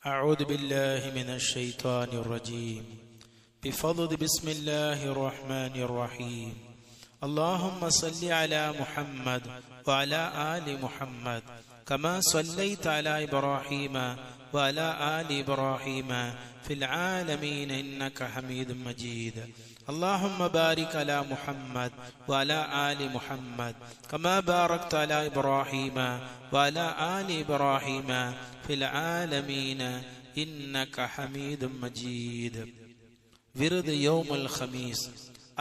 أعوذ بالله من الشيطان الرجيم. بفضل بسم الله الرحمن الرحيم. اللهم صل على محمد وعلى آل محمد كما صليت على إبراهيم وعلى آل إبراهيم في العالمين إنك حميد مجيد. اللهم بارك على محمد وعلى آل محمد كما باركت على إبراهيم وعلى آل إبراهيم في العالمين إنك حميد مجيد. விருது யௌமுல் ஹமீஸ்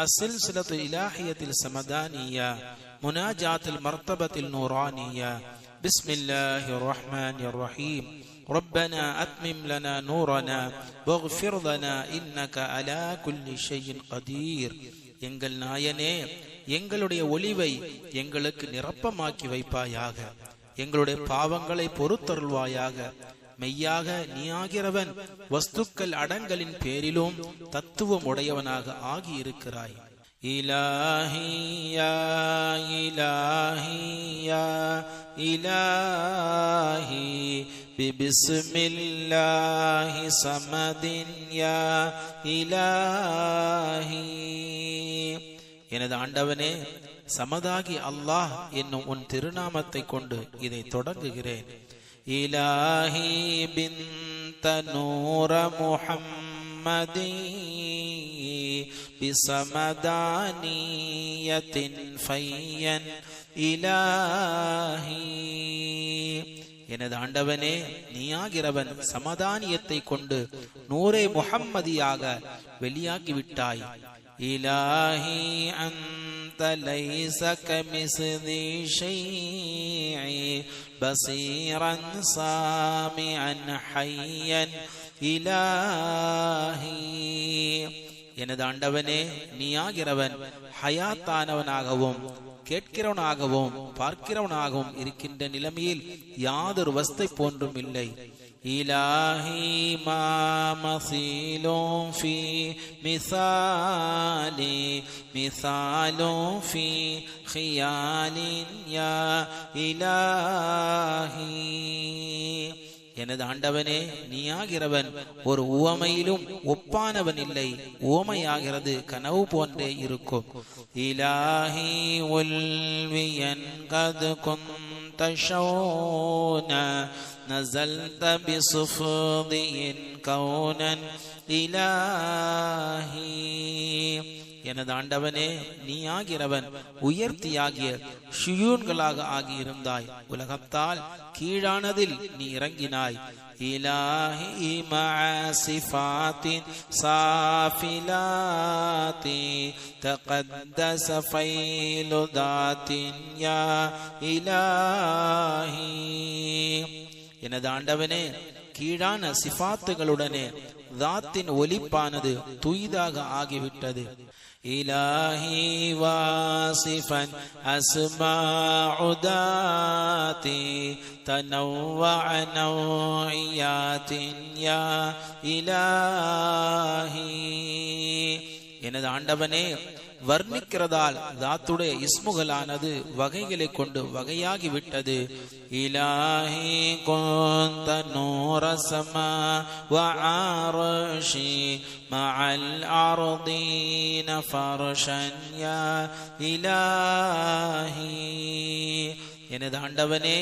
السلسلة الإلهية السمدانية مناجاة المرتبة النورانية. بسم الله الرحمن الرحيم. ربنا أتمم لنا نورنا واغفر لنا إنك على كل شيء قدير. எங்கள் நாயனே, எங்களுடைய ஒளிவை எங்களுக்கு நிரப்பமாக்கி வைப்பாயாக, எங்களுடைய பாவங்களை பொறுத்தருள்வாயாக. மெய்யாக நீயாகிறவன் வஸ்துக்கள் அடங்கலின் பேரிலும் தத்துவம் உடையவனாக ஆகியிருக்கிறாய். இலாஹியா இலாஹியா இலாஹி பிஸ்மில்லாஹி சமதின் யா இலாஹி. எனது ஆண்டவனே, சமதாகி அல்லாஹ் என்னும் உன் திருநாமத்தை கொண்டு இதை தொடங்குகிறேன். இலாஹி பின்த நூர முஹம்மதி பிஸமதானியத்தின் ஃபையன் இலாஹி. எனது ஆண்டவனே, நீயாகிறவன் சமாதானியத்தை கொண்டு நூரே முஹம்மதியாக வெளியாகிவிட்டாய். இலாஹி அன்த லைஸ கமிஸ்லி ஷைஇ பஸீரன் சாமிஅன் ஹய்யன் இலாஹி. எனது ஆண்டவனே, நீயாகிறவன் ஹயாத்தானவனாகவும் கேட்கிறவனாகவும் பார்க்கிறவனாகவும் இருக்கின்ற நிலைமையில் யாதொரு வஸ்தை போன்றும் இல்லை. இலாஹி மா மஸீலும் ஃபீ மிஸாலி மிஸாலும் ஃபீ ஹியாலின் யா இலாஹி. எனது ஆண்டவனே, நீயாகிறவன் ஒரு உவமையிலும் ஒப்பானவன் இல்லை. உவமையாகிறது கனவு போன்றே இருக்கும். இலாஹி உல்வியன் கது குந்த ஷௌனா நஸல்த பிசுஃதியின் கௌனன் இலாஹி. எனது ஆண்டவனே, நீயாகிறவன் உயர்த்தியாகிய ஷுயூன்களாக ஆகியிருந்தாய். உலகத்தால் கீழானதில் நீ இறங்கினாய். இலாஹி மஅசிஃபாத்தின் சாஃபிலாத்தி தகத்தஸ ஃபைலு தாத்தின் யா இலாஹி. எனது ஆண்டவனே, கீழான சிஃபாத்துகளுடனே தாத்தின் ஒலிப்பானது துய்தாக ஆகிவிட்டது. இலாஹி வாசிஃபன் அஸ்மாஉ தாத்தி தனவ்வஅ நௌஇயாத்தின் யா இலாஹி. எனது ஆண்டவனே, வர்ணிக்கிறதால் தாத்துடைய இஸ்முகளானது வகைகளை கொண்டு வகையாகிவிட்டது. இலாஹி குந்த நூர ஸமா வ அர்ஷி மஅல் அர்தீன ஃபர்ஷன் யா இலாஹி. எனது ஆண்டவனே,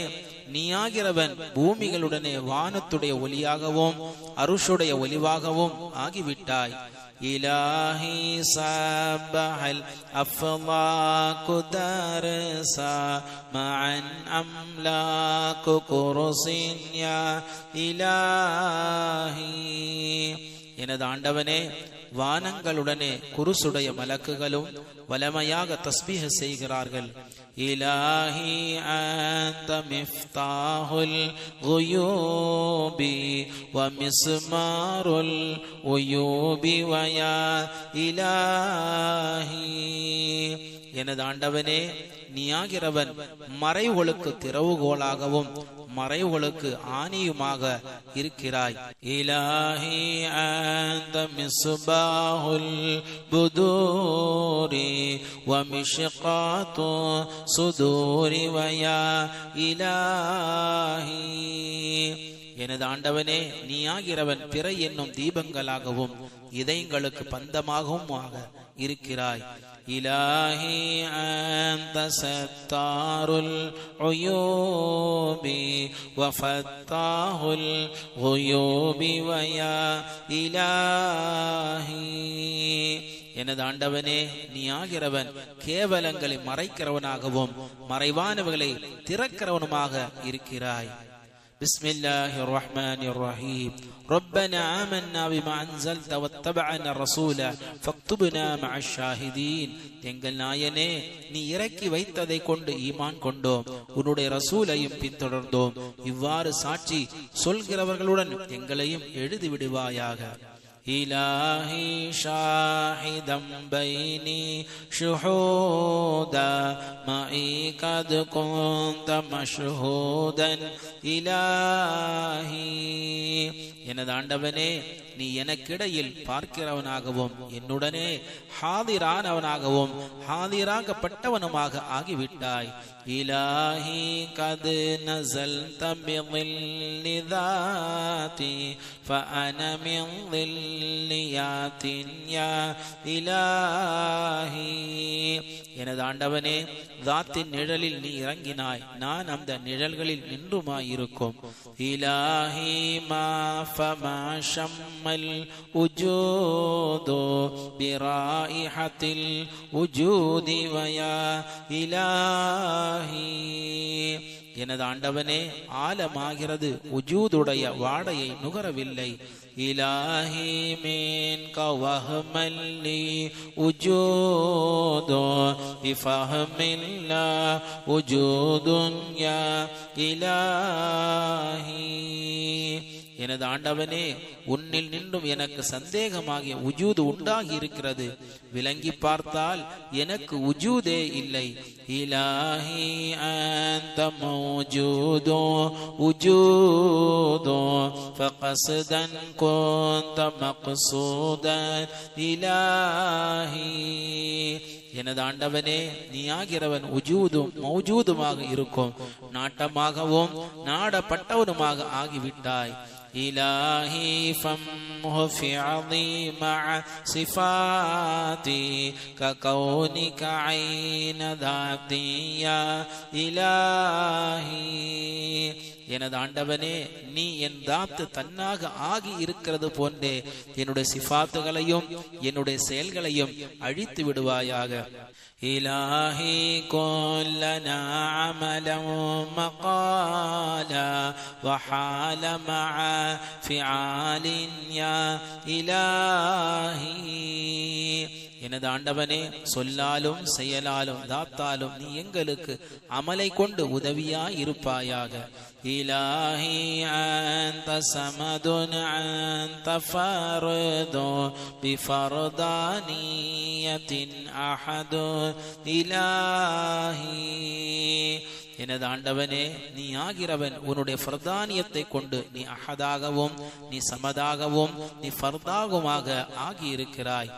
நீயாகிறவன் பூமிகளுடனே வானத்துடைய ஒளியாகவும் அருஷுடைய ஒளிவாகவும் ஆகிவிட்டாய். இலாஹி சபஹல் அஃலாகு தர்ஸா மஅன் அம்லாகு குர்ஸின் யா இலாஹி. எனது ஆண்டவனே, வானங்களுடனே குருசுடைய மலக்குகளும் வலமையாக தஸ்பீஹ் செய்கிறார்கள். இலாஹி அன்த மிஃப்தாஹுல் குயூபி வ மிஸ்மாருல் உயூபி வ யா இலாஹி. எனது ஆண்டவனே, நீயாகிறவன் மறைவுகளுக்கு திறவுகோலாகவும் மறைவுகளுக்கு ஆணியுமாக இருக்கிறாய். இலாஹி அன்த மிஸ்பாஹுல் புதூரி வ மிஷ்காத்து சுதூரி வ யா இலாஹி. எனது ஆண்டவனே, நீயாகிறவன் பிறை என்னும் தீபங்களாகவும் இதயங்களுக்கு பந்தமாகவும் இருக்கிறாய். இலாஹி அன்த சத்தாருல் உயூபி வ ஃபத்தாஹுல் குயூபி வ யா இலாஹி. எனது ஆண்டவனே, நீயாகிறவன் கேவலங்களை மறைக்கிறவனாகவும் மறைவானவர்களை திறக்கிறவனுமாக இருக்கிறாய். பிஸ்மில்லாஹிர் ரஹ்மானிர் ரஹீம். ربنا آمنا بما أنزلت واتبعنا الرسول فاكتبنا مع الشاهدين. எங்கள் நாயனே, நீ இறக்கி வைத்ததை கொண்டு ஈமான் கொண்டோம், உன்னுடைய ரசூலையும் பின்தொடர்ந்தோம். இவ்வாறு சாட்சி சொல்கிறவர்களுடன் எங்களையும் எழுதி விடுவாயாக. إلهي شاهدا بيني شهودا معي قد كنت مشهودا إلهي. எனது ஆண்டவனே, நீ எனக்கிடையில் பார்க்கிறவனாகவும் என்னுடனே ஹாதிரானவனாகவும் ஹாதிராகப்பட்டவனுமாக ஆகிவிட்டாய். இலாஹி கது நஸல்த பிظில்லி ذاتي فأنا من ظليات يا إلهي. எனது ஆண்டவனே, தாத்தின் நிழலில் நீ இறங்கினாய், நான் அந்த நிழல்களில் நின்றுமாயிருக்கும். இலாஹி மா ஃபமா ஷம்மல் உஜூது பிராயிஹத்தில் உஜூதி வயா இலாஹி. எனது ஆண்டவனே, ஆலமாகிறது உஜூதுடைய வாடையை நுகரவில்லை. இலாஹி மின்க வஹ்மல்லி உஜூது பிஃஹமில்லா உஜூதுன் யா இலாஹி. எனது ஆண்டவனே, உன்னில் நின்றும் எனக்கு சந்தேகமாகிய உஜூது உண்டாகி இருக்கிறது. விளங்கி பார்த்தால் எனக்கு உஜூதே இல்லை. இலாஹி அன்த மௌஜூது உஜூது ஃபகஸ்தன் குன்த மக்சூதன் இலாஹி. எனது ஆண்டவனே, நீயாகிறவன் உஜூதும் மௌஜூதுமாக இருக்கும், நாட்டமாகவும் நாடப்பட்டவனுமாக ஆகிவிட்டாய். இலாஹி ஃபம்ஹு ஃபி அஸீம சிஃபாதி ககௌனிக ஐன தாத்தியா இலாஹி. எனது ஆண்டவனே, நீ என் தாத்து தன்னாக ஆகி இருக்கிறது போன்றே என்னுடைய சிஃபாத்துகளையும் என்னுடைய செயல்களையும் அழித்து விடுவாயாக. இலாஹி குல்லனா அமலம் மகாலா வஹால மஅ ஃபிஆலின் யா இலாஹி. எனது ஆண்டவனே, சொல்லாலும் செயலாலும் தாத்தாலும் நீ எங்களுக்கு அமலை கொண்டு உதவியாய் இருப்பாயாக. இலாஹி அன்த சமதுன் அன்த ஃபர்து பிஃபர்தானியத்தின் அஹது இலாஹி. எனது ஆண்டவனே, நீ ஆகிறவன் உன்னுடைய ஃபர்தானியத்தை கொண்டு நீ அஹதாகவும் நீ சமதாகவும் நீ ஃபர்தாகுமாக ஆகியிருக்கிறாய்.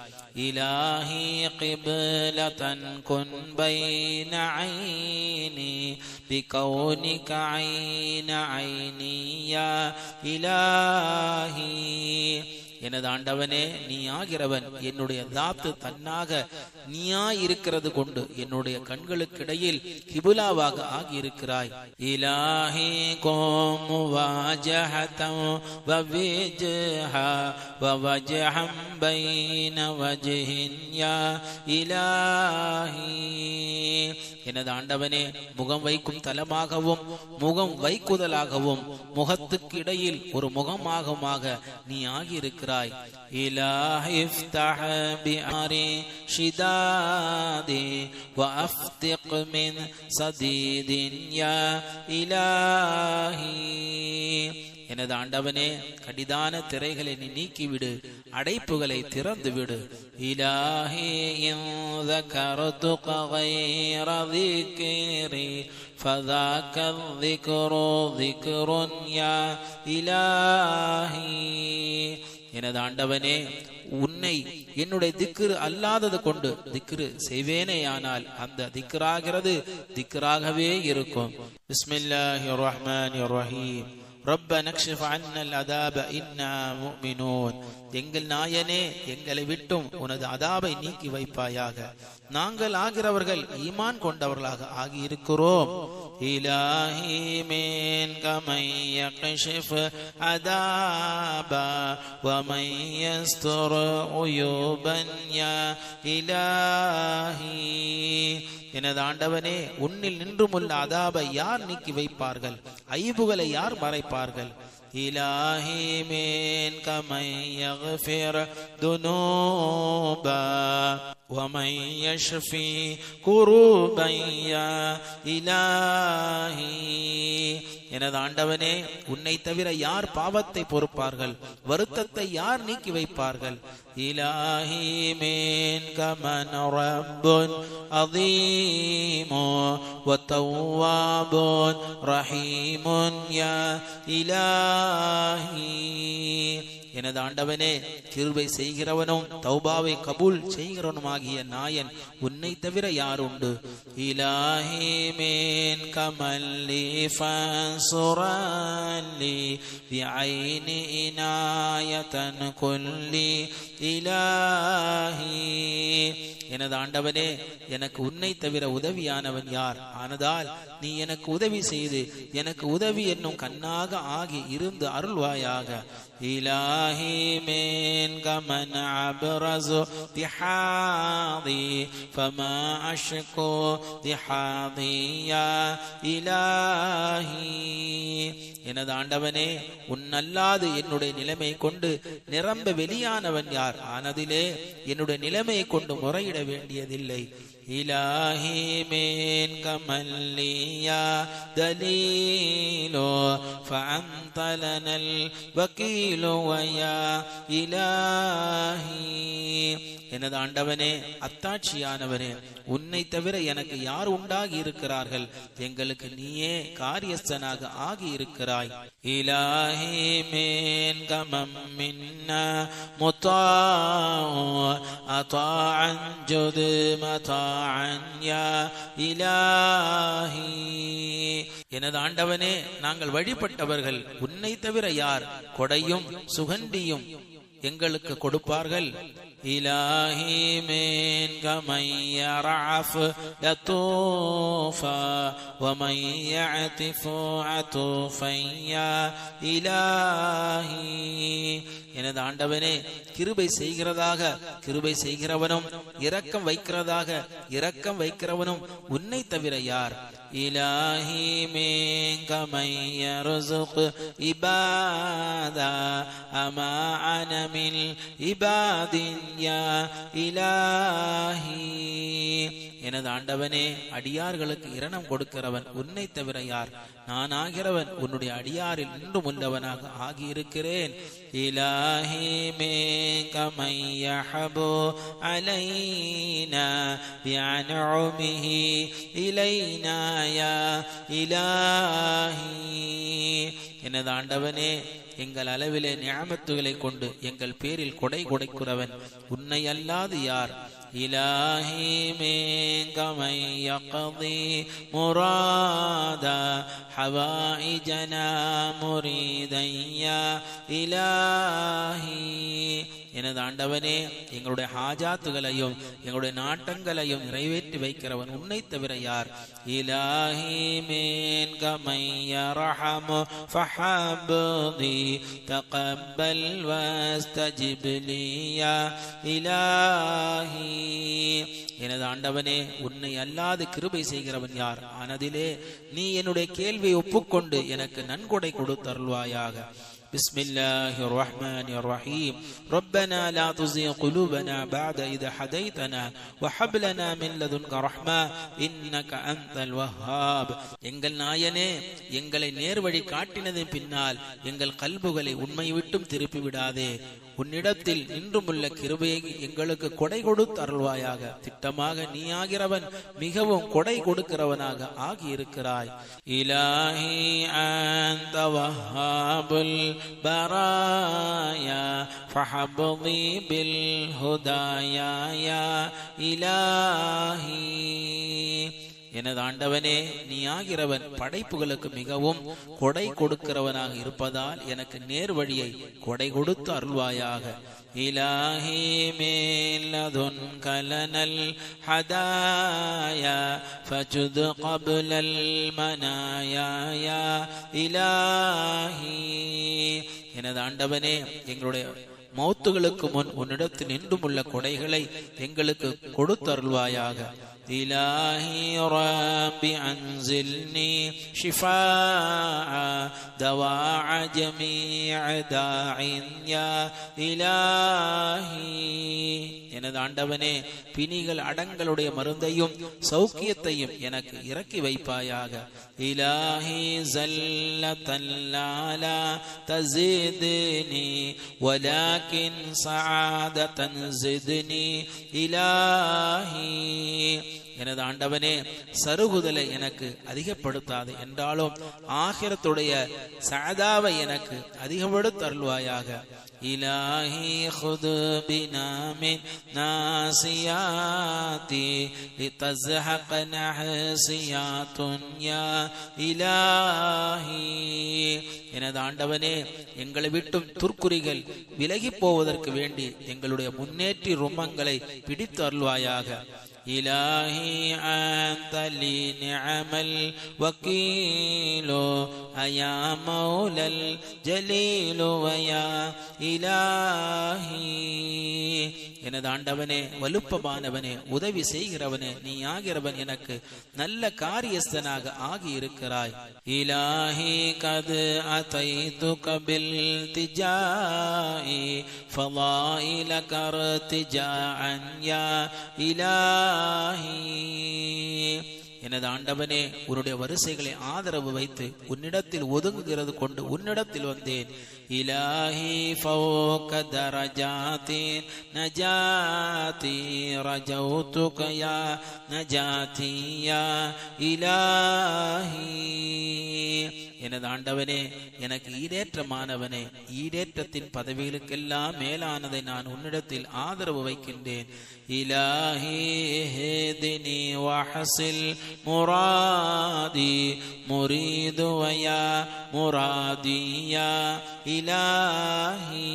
இலாஹி கிப்லதன் குன் பைன ஐனி பிகௌனிக ஐன ஐனி யா இலாஹி. எனது ஆண்டவனே, நீ ஆகிறவன் என்னுடைய தாத்து தன்னாக நீயாயிருக்கிறது கொண்டு என்னுடைய கண்களுக்கிடையில் கிபுலாவாக ஆகியிருக்கிறாய். இலாஹி கோம் வாஜஹதம் வவிஜ்ஹா வவஜஹம் பைன வஜ்ஹின் யா இலாஹி. எனது ஆண்டவனே, முகம் வைக்கும் தலமாகவும் முகம் வைக்குதலாகவும் முகத்துக்கு இடையில் ஒரு முகமாகமாக நீ ஆகியிருக்கிறாய். இலாஹி இஃப்தஹ் பிஅரி ஷிதாதி வஅஃப்திக் மின் சதீதின் யா இலாஹி. எனது ஆண்டவனே, கடிதான திரைகளை நீ நீக்கிவிடு, அடைப்புகளை திறந்து விடு. இலாஹி இன் ذكرتك غير ذكري فذاك الذكر ذكر يا إلهي. எனது ஆண்டவனே, உன்னை என்னுடைய திக்ரு அல்லாதது கொண்டு திக்ரு செய்வேனேயானால் அந்த திக்ராகிறது திக்ராகவே இருக்கும். பிஸ்மில்லாஹிர் ரஹ்மானிர் ரஹீம். ரப்பனா க்ஷிஃப் அன்னல் அதாப இன்னா முஃமினூன். எங்கள் நாயனே, எங்களை விட்டும் உனது அதாபை நீக்கி வைப்பாயாக, நாங்கள் ஆகிறவர்கள் ஈமான் கொண்டவர்களாக ஆகியிருக்கிறோம். இலாஹி மின்க மன் யக்ஷிஃப் அதாபா வ மன் யஸ்துர் உயூபன் யா இலாஹி. எனது ஆண்டவனே, உன்னில் நின்றுமுள்ள அதாபை யார் நீக்கி வைப்பார்கள், ஐபுகளை யார் மறைப்பார்கள்? இலாஹி மின்க மன் யக்ஃபிர் துனூபா ومن يشفي كروبا يا إلهي. எனது ஆண்டவனே, உன்னை தவிர யார் பாவத்தை பொறுப்பார்கள், வருத்தத்தை யார் நீக்கி வைப்பார்கள்? இலாஹி மின்க மன் ரப்புன் அதீமுன் வ தவ்வாபுன் ரஹீமுன் யா இலாஹி. எனது ஆண்டவனே, கிருபை செய்கிறவனும் தௌபாவை கபூல் செய்கிறவனுமாகிய நாயன் உன்னை தவிர யார் உண்டு? இலாஹி மின்க மல்லி ஃபன்சுரல்லி பிஐனி இனாயதன் குல்லி இலாஹி. எனது ஆண்டவனே, எனக்கு உன்னை தவிர உதவியானவன் யார்? ஆனதால் நீ எனக்கு உதவி செய்து எனக்கு உதவி என்னும் கண்ணாக ஆகி இருந்து அருள்வாயாக. இலாஹி மின்க மன் அப்ரஸு திஹாதி ஃபமா அஷ்கு திஹாதி யா இலாஹி. எனது ஆண்டவனே, உன்னல்லாது என்னுடைய நிலைமை கொண்டு நிரம்ப வெளியானவன் யார்? ஆனதிலே என்னுடைய நிலைமையை கொண்டு முறையிட வேண்டியதில்லை. இலாஹி மின்க மல்லியா தலீலு ஃபஅன்த லனல் வகீலு வயா இலாஹி. எனது ஆண்டவனே, அத்தாட்சியானவனே, உன்னை தவிர எனக்கு யார் உண்டாகி இருக்கிறார்கள்? எங்களுக்கு நீயே காரியஸ்தனாக ஆகி இருக்கிறாய். இலாஹி மின்க மன் மின்னா முதாஉ அதாஅன் ஜுது மதாஅன் யா இலாஹி. எனது ஆண்டவனே, நாங்கள் வழிபட்டவர்கள் உன்னை தவிர யார் கொடையும் சுகண்டியும் எங்களுக்கு கொடுப்பார்கள்? இலாஹி மின்க மன் யர்அஃப் லதூஃபா வ மன் யஅதிஃபு அதுஃபன் யா இலாஹி. எனது ஆண்டவனே, கிருபை செய்கிறதாக கிருபை செய்கிறவனும் இரக்கம் வைக்கிறதாக இரக்கம் வைக்கிறவனும் உன்னை தவிர யார்? இலாஹி மின்க மன் யர்ஸுக் இபாதா அமா அன மின் இபாதின் யா இலாஹி. எனது ஆண்டவனே, அடியார்களுக்கு இரணம் கொடுக்கிறவன் உன்னை தவிர யார்? நான் ஆகிறவன் உன்னுடைய அடியாரில் நின்றும் உள்ளவனாக ஆகியிருக்கிறேன். இலாஹி மின்க மன் யஹபு அலைனா பிஅன்உமிஹி இலைனா யா இலாஹி. எனது ஆண்டவனே, எங்கள் அளவிலே நிஅமத்துகளை கொண்டு எங்கள் பேரில் கொடை கொடுக்கிறவன் உன்னை அல்லாது யார்? இலாஹி மின்க மன் யக்தி முராதா ஹவாயிஜனா முரீதன் யா இலாஹி. எனது ஆண்டவனே, எங்களுடைய ஹாஜாத்துகளையும் எங்களுடைய நாட்டங்களையும் நிறைவேற்றி வைக்கிறவன் உன்னை தவிர யார்? இலாஹி மின்க மன் யர்ஹமு ஃபஹப்தி தகப்பல் வஸ்தஜிப் லி யா இலாஹி. எனது ஆண்டவனே, உன்னை அல்லாது கிருபை செய்கிறவன் யார்? ஆனதிலே நீ என்னுடைய கேள்வியை ஒப்புக்கொண்டு எனக்கு நன்கொடை கொடுத்தருள்வாயாக. بسم الله الرحمن الرحيم. ربنا لا تزغ قلوبنا بعد إذ هديتنا وهب لنا من لدنك رحمة إنك أنت الوهاب. எங்கள் நாயனே, எங்களை நேர்வழி காட்டினதின் பின்னால் எங்கள் கல்புகளை உண்மை விட்டும் திருப்பி விடாதே. உன்னிடத்தில் நின்றுமுள்ள கிருபையை எங்களுக்கு கொடை கொடுத்து அருள்வாயாக. திட்டமாக நீ ஆகிறவன் மிகவும் கொடை கொடுக்கிறவனாக ஆகியிருக்கிறாய். இலாஹி அன்த வஹ்ஹாபுல் பராயா ஃபஹப்தி பில் ஹுதாயா யா இலாஹி. எனது ஆண்டவனே, நீ ஆகிறவன் படைப்புகளுக்கு மிகவும் கொடை கொடுக்கிறவனாக இருப்பதால் எனக்கு நேர் வழியை கொடை கொடுத்து அருள்வாயாக. இலாஹி மின் லதுன்க லனல் ஹதாயா ஃபஜுத் கப்லல் மனாயா யா இலாஹி. எனது ஆண்டவனே, எங்களுடைய மௌத்துகளுக்கு முன் உன்னிடத்தில் நின்றும் உள்ள கொடைகளை எங்களுக்கு கொடுத்து அருள்வாயாக. இலாஹி ரப்பி அன்சில்னி ஷிஃபாஅ தவாஅ ஜமீஅ தாஇன் யா இலாஹி. எனது ஆண்டவனே, பிணிகள் அடங்களுடைய மருந்தையும் சௌக்கியத்தையும் எனக்கு இறக்கி வைப்பாயாக. இலாஹி ஸல்லத்தன் லா தஸித்னி வலாகின் ஸஆதத்தன் ஸித்னி இலாஹி. எனது ஆண்டவனே, சருகுதலை எனக்கு அதிகப்படுத்தாது என்றாலும் ஆகிரத்துடைய சஅதாவை எனக்கு அதிகப்படுத்த அருள்வாயாக. இலாஹி குது பினா மின் நாசியாதி லிதஸ்ஹக நஹசியாத்துன் யா இலாஹி. எனது ஆண்டவனே, எங்களை விட்டும் துர்க்குறிகள் விலகி போவதற்கு வேண்டி எங்களுடைய முன்னேற்றி ருமங்களை பிடித்து அருள்வாயாக. இலாஹி அன்த லி நிஅமல் வகீலு அயா மௌலல் ஜலீலு வயா இலாஹி. எனது ஆண்டவனே, வலுப்பமானவனே, உதவி செய்கிறவனே, நீ ஆகிறவன் எனக்கு நல்ல காரியஸ்தனாக ஆகி இருக்கிறாய். இலாஹி கது அதைதுக பில் திஜாஇ ஃபலாயில கர்திஜாஅன் யா இலாஹி. எனது ஆண்டவனே, உன்னுடைய வரிசைகளை ஆதரவு வைத்து உன்னிடத்தில் ஒதுங்குகிறது கொண்டு உன்னிடத்தில் வந்தேன். இலாஹி ஃபௌக தரஜாதி நஜாதி ரஜௌதுக யா நஜாதி யா இலாஹி. எனது ஆண்டவனே, எனக்கு ஈடேற்றமானவனே, ஈடேற்றத்தின் பதவிகளுக்கெல்லாம் மேலானதை நான் உன்னிடத்தில் ஆதரவு வைக்கின்றேன். இலாஹி ஹேதினி வஹசில் முராதி முரீது வயா முராதியா இலாஹி.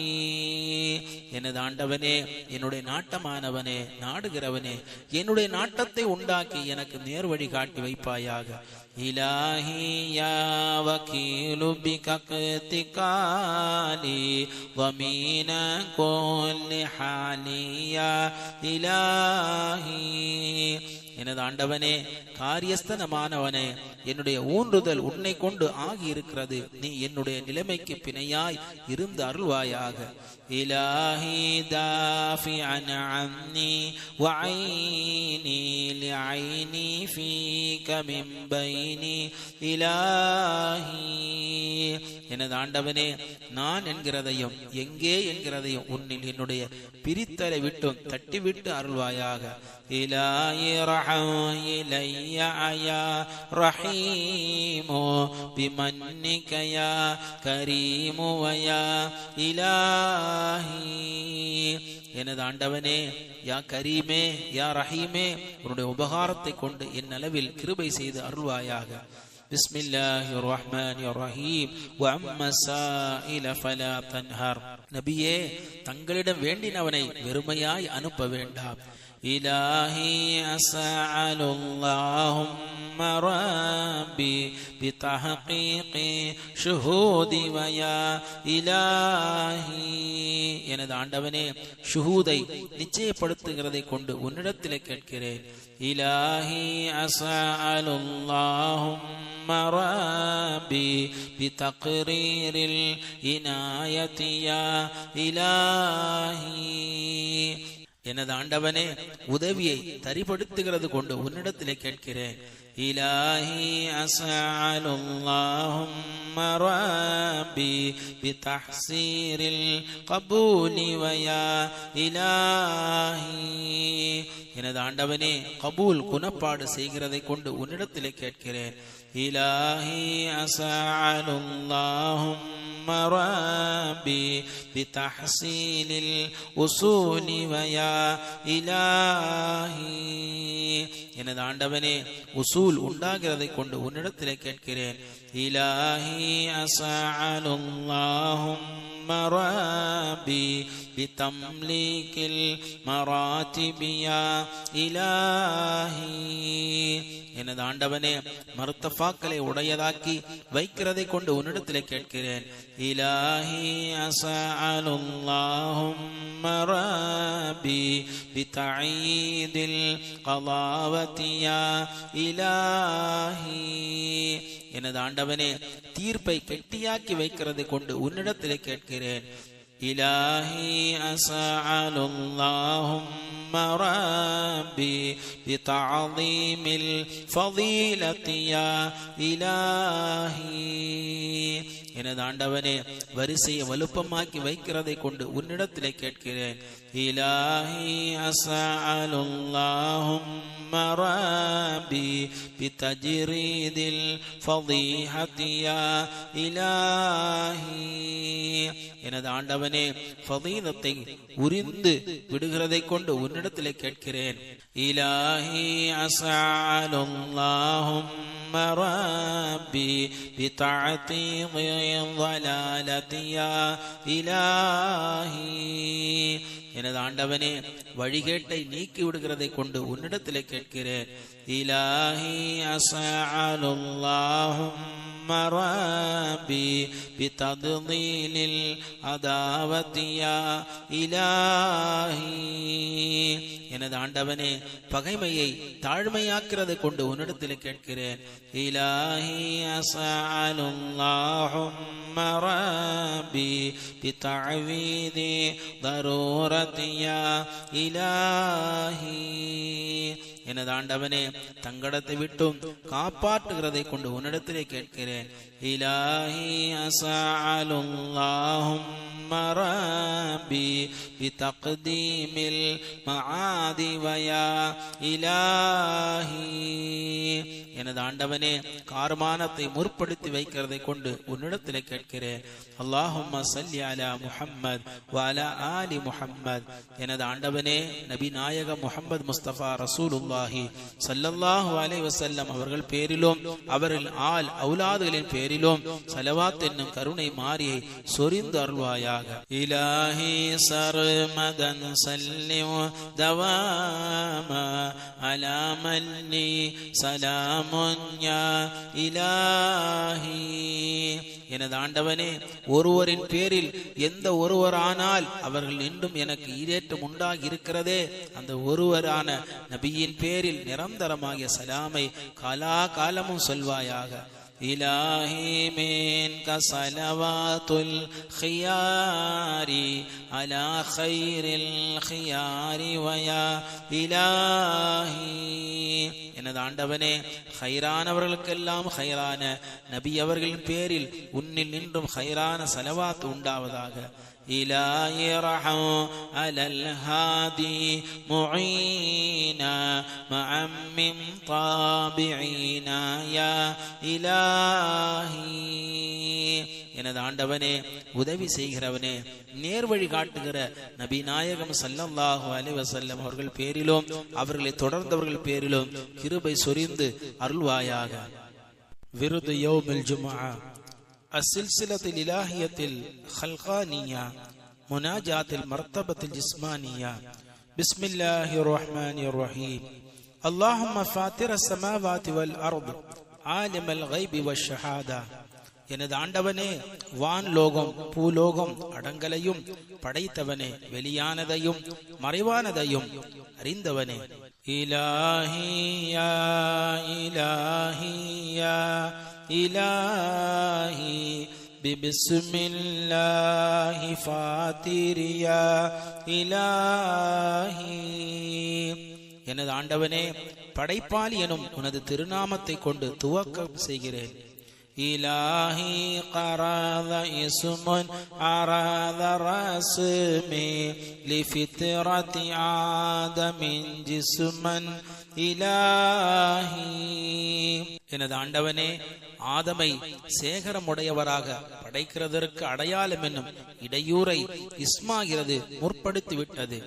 எனது ஆண்டவனே, என்னுடைய நாட்டமானவனே, நாடுகிறவனே, என்னுடைய நாட்டத்தை உண்டாக்கி எனக்கு நேர் வழி காட்டி வைப்பாயாக. இலாஹி யா வகீலு பிகக்திகாலி வமீன குல்லி ஹாலி யா இலாஹி. எனது ஆண்டவனே, காரியஸ்தனமானவனே, என்னுடைய ஊன்றுதல் உன்னை கொண்டு ஆகி இருக்கிறது. நீ என்னுடைய நிலைமைக்கு பிணையாய் இருந்து அருள்வாயாக. இலாஹி தாஃபிஅன் அன்னி வஐனி லிஐனி ஃபீக மின் பைனி இலாஹி. எனது ஆண்டவனே, நான் என்கிறதையும் எங்கே என்கிறதையும் உன்னில் என்னுடைய பிரித்தலை விட்டும் தட்டிவிட்டு அருள்வாயாக. இலாஹி ரஹம் இலைய யா ரஹீமு பிமன்னிக யா கரீமு வயா இலாஹி. எனது ஆண்டவனே, யா கரீமே, யா ரஹீமே, உன்னுடைய உபகாரத்தை கொண்டு என் அளவில் கிருபை செய்து அருள்வாயாக. பிஸ்மில்லாஹிர் ரஹ்மானிர் ரஹீம். வஅம்மா ஸாயில ஃபலா தன்ஹர். நபியே, தங்களிடம் வேண்டினவனை வெறுமையாய் அனுப்ப வேண்டாம். இலாஹி அஸ்அலுல்லாஹும்ம ரப்பி பிதஹ்கீகி ஷுஹூதி வயா இலாஹி. எனது ஆண்டவனே, ஷுஹூதை நிச்சயப்படுத்துகிறதை கொண்டு உன்னிடத்திலே கேட்கிறேன். இலாஹி அஸ்அலுல்லாஹும்ம ரப்பி பிதக்ரீரில் இனாயதி யா இலாஹி. எனது ஆண்டவனே, உதவியை தரிப்படுத்துகிறது கொண்டு உன்னிடத்திலே கேட்கிறேன். இலாஹி அஸ்அலுல்லாஹும்ம ரப்பி பிதஹ்சீரில் கபூலி வயா இலாஹி. எனது ஆண்டவனே, கபூல் குணப்பாடு செய்கிறதை கொண்டு உன்னிடத்திலே கேட்கிறேன். இலாஹி அஸ்அலுல்லாஹும்ம ரப்பி பிதஹ்சீலில் உசூலி வயா இலாஹி. எனது ஆண்டவனே, உசூல் உசூல் உண்டாகிறதை கொண்டு உன்னிடத்திலே கேட்கிறேன். இலாஹி அஸ்அலுல்லாஹும்ம ரப்பி பிதம்லீகில் மராத்திபி யா இலாஹி. எனது ஆண்டவனே, மர்த்தஃபாக்களை உடையதாக்கி வைக்கிறதை கொண்டு உன்னிடத்திலே கேட்கிறேன். இலாஹி அஸ்அலுல்லாஹும்ம ரப்பி பிதஈதில் கலாவதி யா இலாஹி. எனது ஆண்டவனே, தீர்ப்பை கெட்டியாக்கி வைக்கிறதை கொண்டு உன்னிடத்திலே கேட்கிறேன். இலாஹி அஸ்அலுல்லாஹும்ம ரப்பி பிதஅதீமில் ஃபதீலதி யா இலாஹி. எனது ஆண்டவனே, வரிசையை வலுப்பமாக்கி வைக்கிறதை கொண்டு உன்னிடத்திலே கேட்கிறேன். இலாஹி அஸ்அலுல்லாஹும்ம ரப்பி பிதஜ்ரீதில் ஃபதீஹதி யா இலாஹி. எனது ஆண்டவனே, ஃபதீலத்தை உரிந்து விடுகிறதை கொண்டு உன்னிடத்திலே கேட்கிறேன். இலாஹி அஸ்அலுல்லாஹும்ம ரப்பி பிதஅதீமில் ضلالதி யா இலாஹி. எனது ஆண்டவனே, வழிகேட்டை நீக்கி விடுகிறதை கொண்டு உன்னிடத்திலே கேட்கிறேன். இலாஹி அஸ்அலுல்லாஹும்ம ரப்பி பிதத்லீலில் அதாவதி யா இலாஹி. எனது ஆண்டவனே, பகைமையை தாழ்மையாக்கிறதை கொண்டு உன்னிடத்திலே கேட்கிறேன். இலாஹி அஸ்அலுல்லாஹும்ம ரப்பி பிதஅவீதி தரூரதி யா இலாஹி. எனது ஆண்டவனே, தங்கடத்தை விட்டும் காப்பாற்றுகிறதை கொண்டு உன்னிடத்திலே கேட்கிறேன். இலாஹி அஸ்அலுல்லாஹும்ம ரப்பி பிதக்தீமில் மஆதி வயா இலாஹி. எனது ஆண்டவனே, கார்மானத்தை முற்படுத்தி வைக்கிறதை கொண்டு உன்னிடத்திலே கேட்கிறேன். அல்லாஹும்ம ஸல்லி அலா முஹம்மத் வ அலா ஆலி முஹம்மத். எனது ஆண்டவனே, நபி நாயக முஹம்மது முஸ்தபா ரசூலுல்லாஹி ஸல்லல்லாஹு அலைஹி வஸல்லம் அவர்கள் பேரிலும் அவர்கள் ஆல் அவுலாதுகளின் பேரிலும் ஸலவாத் என்னும் கருணை மாரியை சொரிந்து அருள்வாயாக. இலாஹி சர்மதன் ஸல்லிம் தவாமா அலா மன்னி சலாமுன் யா இலாஹி. எனது ஆண்டவனே, ஒருவரின் பேரில் எந்த ஒருவரானால் அவர்கள் இன்றும் எனக்கு ஈடேற்றம் உண்டாகி இருக்கிறதே, அந்த ஒருவரான நபியின் பேரில் நிரந்தரமாகிய சலாமை காலா காலமும் சொல்வாயாக. இலாஹி மின்க ஸலவாத்துல் খিয়ারি அலா கைரில் খিয়ারি வயா இலாஹி. எனது ஆண்டவனே, கைரானவர்களுக்கெல்லாம் கைரான நபி அவர்களின் பேரில் உன்னில் நின்றும் கைரான ஸலவாத் உண்டாவதாக. இலாஹி ரஹம் அலல் ஹாதி முஈனா மஅம்மின் தாபிஈனா யா இலாஹி. எனது ஆண்டவனே, உதவி செய்கிறவனே, நேர்வழி காட்டுகிற நபி நாயகம் ஸல்லல்லாஹு அலைஹி வஸல்லம் அவர்கள் பேரிலும் அவர்களை தொடர்ந்தவர்கள் பேரிலும் கிருபை சொரிந்து அருள்வாயாக. விருது யௌமில் ஜும்ஆ السلسلة الإلهية الخلقانية مناجاة المرتبة الجسمانية. بسم الله الرحمن الرحيم. اللهم فاطر السماوات والأرض عالم الغيب والشهادة. எனது ஆண்டவனே, வான் லோகம் பூலோகம் அடங்கலையும் படைத்தவனே, வெளியானதையும் மறைவானதையும் அறிந்தவனே. இலாஹி யா இலாஹி யா இலாஹி பிஸ்மில்லாஹி ஃபாத்திரியா இலாஹி. எனது ஆண்டவனே, படைப்பாளி எனும் உனது திருநாமத்தை கொண்டு துவக்கம் செய்கிறேன். இலாஹி கராத இஸ்முன் அராத ரஸ்மி லிஃபித்ரதி ஆதமின் ஜிஸ்மன் இலாஹி. எனது ஆண்டவனே, ஆதமை சேகரமுடையவராக படைக்கிறதற்கு அடையாளம் என்னும் இடையூரை இஸ்மாகிறது முற்படுத்தி விட்டது.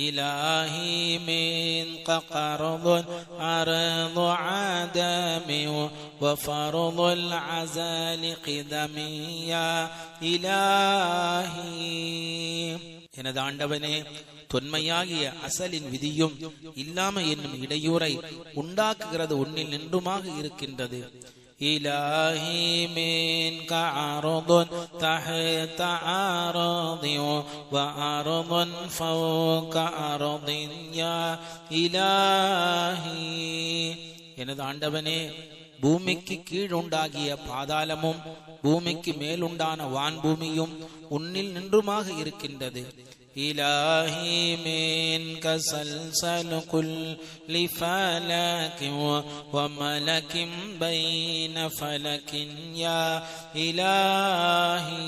إلهي منك قرض عرض عدم وفرض العزال قدم يا إلهي. எனது ஆண்டவனே, தொன்மையாகிய அசலின் விதியும் இல்லாமை என்னும் இடையூறை உண்டாக்குகிறது உன்னில் நின்றுமாக இருக்கின்றது. إلهي منك عرض تحت عرض وعرض فوق عرض يا إلهي. எனது ஆண்டவனே, பூமிக்கு கீழ் உண்டாகிய பாதாளமும் பூமிக்கு மேலுண்டான வான்பூமியும் உன்னில் நின்றுமாக இருக்கின்றது. إلهي منك سلسل كل فلك وملك بين فلك يا إلهي.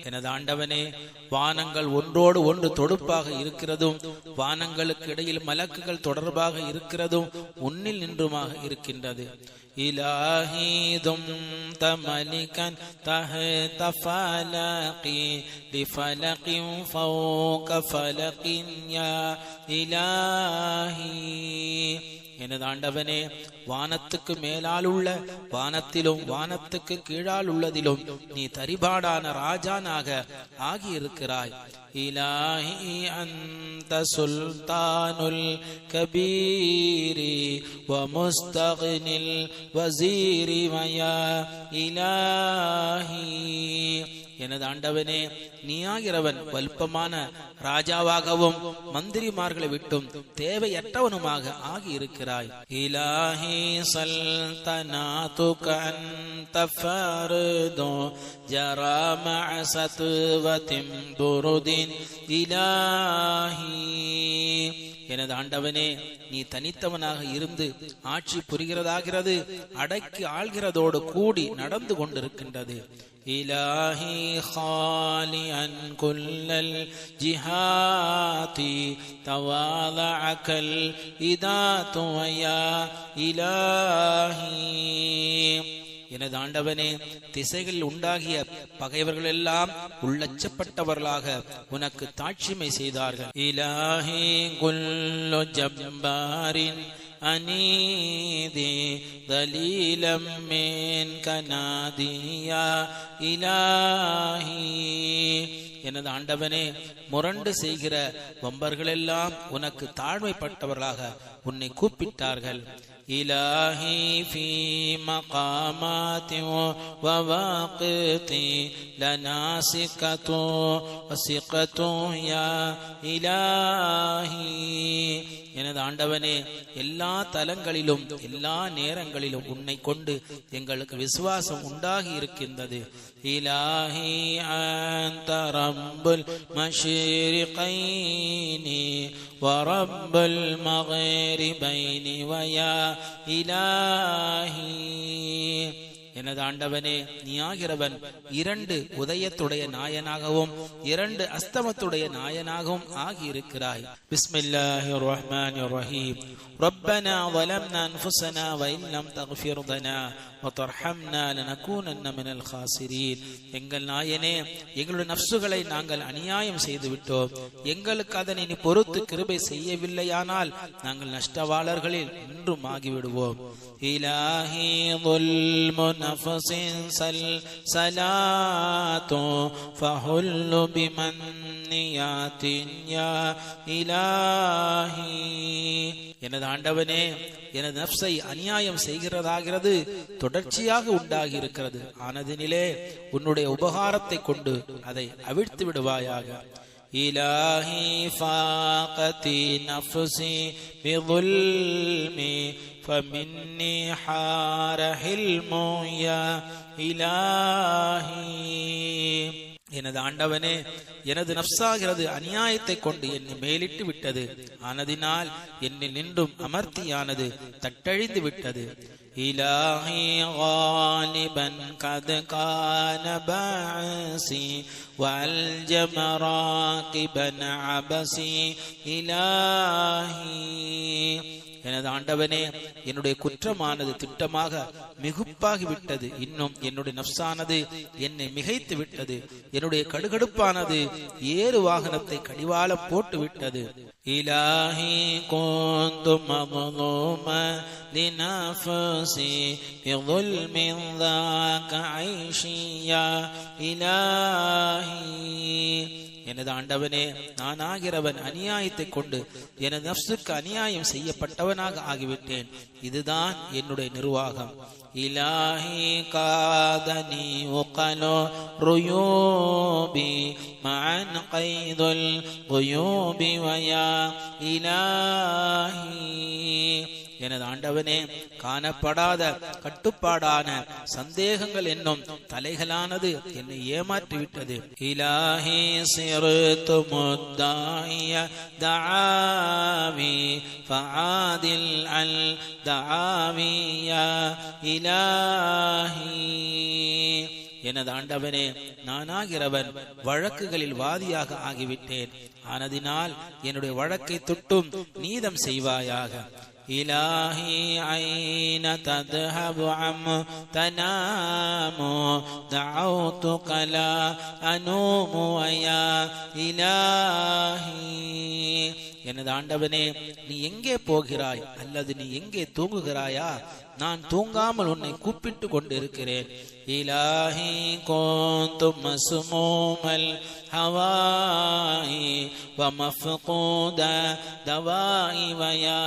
எனது ஆண்டவனே, வானங்கள் ஒன்றோடு ஒன்று தொடுப்பாக இருக்கிறதும் வானங்களுக்கு இடையில் மலக்குகள் தொடர்பாக இருக்கிறதும் உன்னில் நின்றுமாக இருக்கின்றது. إلهي دمت ملكا تحت فلقي لفلق فوق فلق يا إلهي. எனது ஆண்டவனே, வானத்துக்கு மேலால் உள்ள வானத்திலும் வானத்துக்கு கீழால் உள்ளதிலும் நீ தரிபாடான ராஜானாக ஆகியிருக்கிறாய். இலாஹி அன்த சுல்தானுல் கபீரி வ முஸ்தக்னில் வஸீரி வயா இலாஹி. எனது ஆண்டவனே, நீயாகிறவன் வல்பமான ராஜாவாகவும் மந்திரிமார்களை விட்டும் தேவையற்றவனுமாக ஆகியிருக்கிறாய். இலாஹி சல்தனாதுக அன்த ஃபர்து ஜரா மஅ சத்வத்தின் புருதின் இலாஹி. எனது ஆண்டவனே, நீ தனித்தவனாக இருந்து ஆட்சி புரிகிறதாகிறது அடக்கி ஆள்கிறதோடு கூடி நடந்து கொண்டிருக்கின்றது. إلهي خاليا كل الجهات تواضعك الإدات ويا إلهي. எனது ஆண்டவனே, திசைகளில் உண்டாகிய பகைவர்கள் எல்லாம் உள்ளச்சப்பட்டவர்களாக உனக்கு தாட்சிமை செய்தார்கள். இலாஹி குல்லு ஜப்பாரின் அனீதி தலீலம் மின்க நாதியா இலாஹி. எனது ஆண்டவனே, முரண்டு செய்கிற வம்பர்கள் எல்லாம் உனக்கு தாழ்மைப்பட்டவர்களாக உன்னை கூப்பிட்டார்கள். إلهي في مقامات وواقت لنا سكة وثقة يا إلهي. எனது ஆண்டவனே, எல்லா தலங்களிலும் எல்லா நேரங்களிலும் உன்னை கொண்டு எங்களுக்கு விசுவாசம் உண்டாகி இருக்கின்றது. இலாஹி அன்த ரப்புல் மஷ்ரிகைனி வ ரப்புல் மக்ரிபைனி வ யா இலாஹி. எனது ஆண்டவனே, நீயாகிறவன் இரண்டு உதயத்துடைய நாயனாகவும் இரண்டு அஸ்தமத்துடைய நாயனாகவும் ஆகியிருக்கிறாய். பிஸ்மில்லாஹிர் ரஹ்மானிர் ரஹீம். ரப்பனா ظلمنا أنفسنا وإن لم تغفر لنا وترحمنا لنكونن من الخاسرين. எங்கள் நாயனே, எங்களுடைய நஃப்சுகளை நாங்கள் அநியாயம் செய்து விட்டோம். எங்களுக்கு அதனை நீ பொறுத்து கிருபை செய்யவில்லையானால் நாங்கள் நஷ்டவாளர்களில் இன்றும் ஆகிவிடுவோம். இலாஹி ظلم نفس سلسلات فحل بمنيات يا إلهي. எனது ஆண்டவனே, எனது நஃப்ஸை அநியாயம் செய்கிறதாகிறது தொடர்ச்சியாக உண்டாகி இருக்கிறது. ஆனதினிலே உன்னுடைய உபகாரத்தை கொண்டு அதை அவிழ்த்து விடுவாயாக. இலாஹி ஃபாகதி நஃப்ஸி பிظுல்மி ஃபமின்னி ஹாரஹில்மு யா இலாஹி. எனது ஆண்டவனே, எனது நஃப்ஸாகிறது அநியாயத்தை கொண்டு என்னை மேலிட்டு விட்டது. ஆனதினால் என்னில் நின்றும் அமர்த்தியானது தட்டழிந்து விட்டது. இலாஹி காலிபன் கத் கான பாசி வல் ஜமராகிபன் அபசி இலாஹி. எனது ஆண்டவனே, என்னுடைய குற்றமானது திட்டமாக மிகுப்பாகிவிட்டது. இன்னும் என்னுடைய நப்சானது என்னை மிகைத்து விட்டது. என்னுடைய கடுகடுப்பானது ஏறு வாகனத்தை கடிவாளம் போட்டு விட்டது. இலாஹி குந்தும் மظلوما لنفسي بظلم ذاك عيشي يا إلهي. எனது ஆண்டவனே, நான் ஆகிறவன் அநியாயத்தை கொண்டு எனது நப்சுக்கு அநியாயம் செய்யப்பட்டவனாக ஆகிவிட்டேன். இதுதான் என்னுடைய நிர்வாகம். இலாஹி காதனி உகலோ ருயூபி மஅன் கைதுல் குயூபி வயா இலாஹி. எனது ஆண்டவனே, காணப்படாத கட்டுப்பாடான சந்தேகங்கள் என்னும் தலைகளானது என்னை ஏமாற்றிவிட்டது. இலாஹி சிறுத்து முத்தாய தஆவி ஃபஆதில் அல் தஆவியா இலாஹி. எனது ஆண்டவனே, நானாகிறவன் வழக்குகளில் வாதியாக ஆகிவிட்டேன். ஆனதினால் என்னுடைய வழக்கை தொட்டும் நீதம் செய்வாயாக. இலாஹி ஐன தத்ஹபு அம் தனாமு தஅவுதுக லா அனூமு வயா இலாஹி. எனது ஆண்டவனே, நீ எங்கே போகிறாய் அல்லது நீ எங்கே தூங்குகிறாயா? நான் தூங்காமல் உன்னை கூப்பிட்டு கொண்டிருக்கிறேன். இலாஹி குந்தும் மஸ்மூமல் ஹவாயி வ மஃகூத தவாயி வயா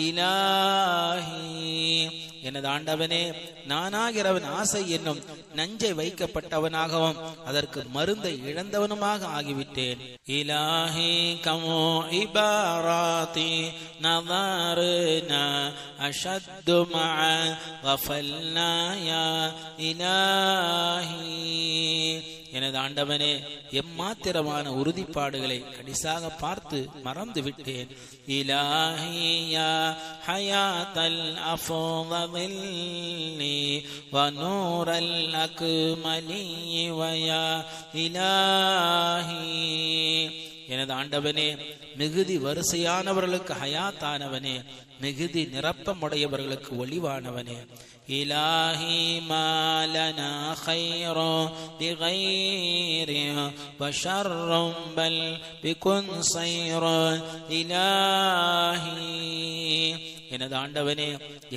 இலாஹி. எனது ஆண்டவனே, நானாகிறவன் ஆசை என்னும் நஞ்சை வைக்கப்பட்டவனாகவும் அதற்கு மருந்தை இழந்தவனுமாக ஆகிவிட்டேன். இலாஹி கமோ இபாராத்தி நதர்னா அஷத்து மஅ கஃபல்னா யா இலாஹி. எனது ஆண்டவனே, எம்மாத்திரமான உறுதிப்பாடுகளை கடிசாக பார்த்து மறந்து விட்டேன். இலாஹி யா ஹயாத்தல் அஃதலி வ நூரல் அக்மலி வயா இலாஹி. எனது ஆண்டவனே, மிகுதி வரிசையானவர்களுக்கு ஹயாத்தானவனே, மிகுதி நிரப்பமுடையவர்களுக்கு ஒளிவானவனே. இலாஹி மாலனா கைரோ பிகைரி வஷர்ரும் பல் பிகுன் சைரோ இலாஹி. எனது ஆண்டவனே,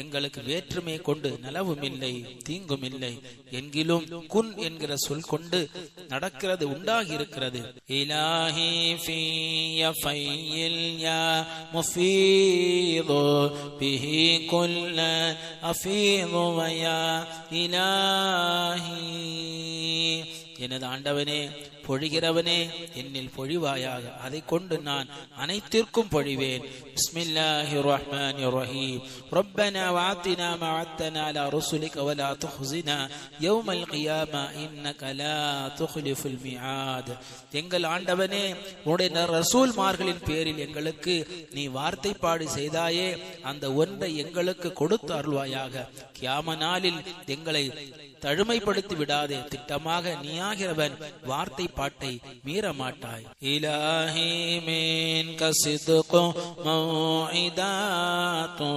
எங்களுக்கு வேற்றுமை கொண்டு நலவும் இல்லை தீங்கும் இல்லை. என்கிலும் குன் என்கிற சொல் கொண்டு நடக்கிறது உண்டாகி இருக்கிறது. இலாஹி ஃபிய ஃபையில் யா முஃபீது பிஹி குல்ல அஃபீது வயா இலாஹி. எனது ஆண்டவனே, பொழிகிறவனே, என்னில் பொழிவாயாக. அதை கொண்டு நான் அனைத்திற்கும் பொழிவேன். பிஸ்மில்லாஹிர் ரஹ்மானிர் ரஹீம். ரப்பனா வஅத்தினா மா வஅத்தனா அலா ருசுலிக வலா துஹ்ஸினா யௌமல் கியாமா இன்னக லா துக்லிஃபுல் மிஆத். எங்கள் ஆண்டவனே, உன்னுடைய ரசூல்மார்களின் பேரில் எங்களுக்கு நீ வார்த்தைப்பாடு செய்தாயே, அந்த ஒன்றை எங்களுக்கு கொடுத்து அருள்வாயாக. கியாம நாளில் எங்களை தழுமைப்படுத்தி விடாதே. திட்டமாக நீயாகிறவன் வார்த்தை பாட்டை மீற மாட்டாய். இலாஹி மின் கசிதுகு மௌஇதாத்து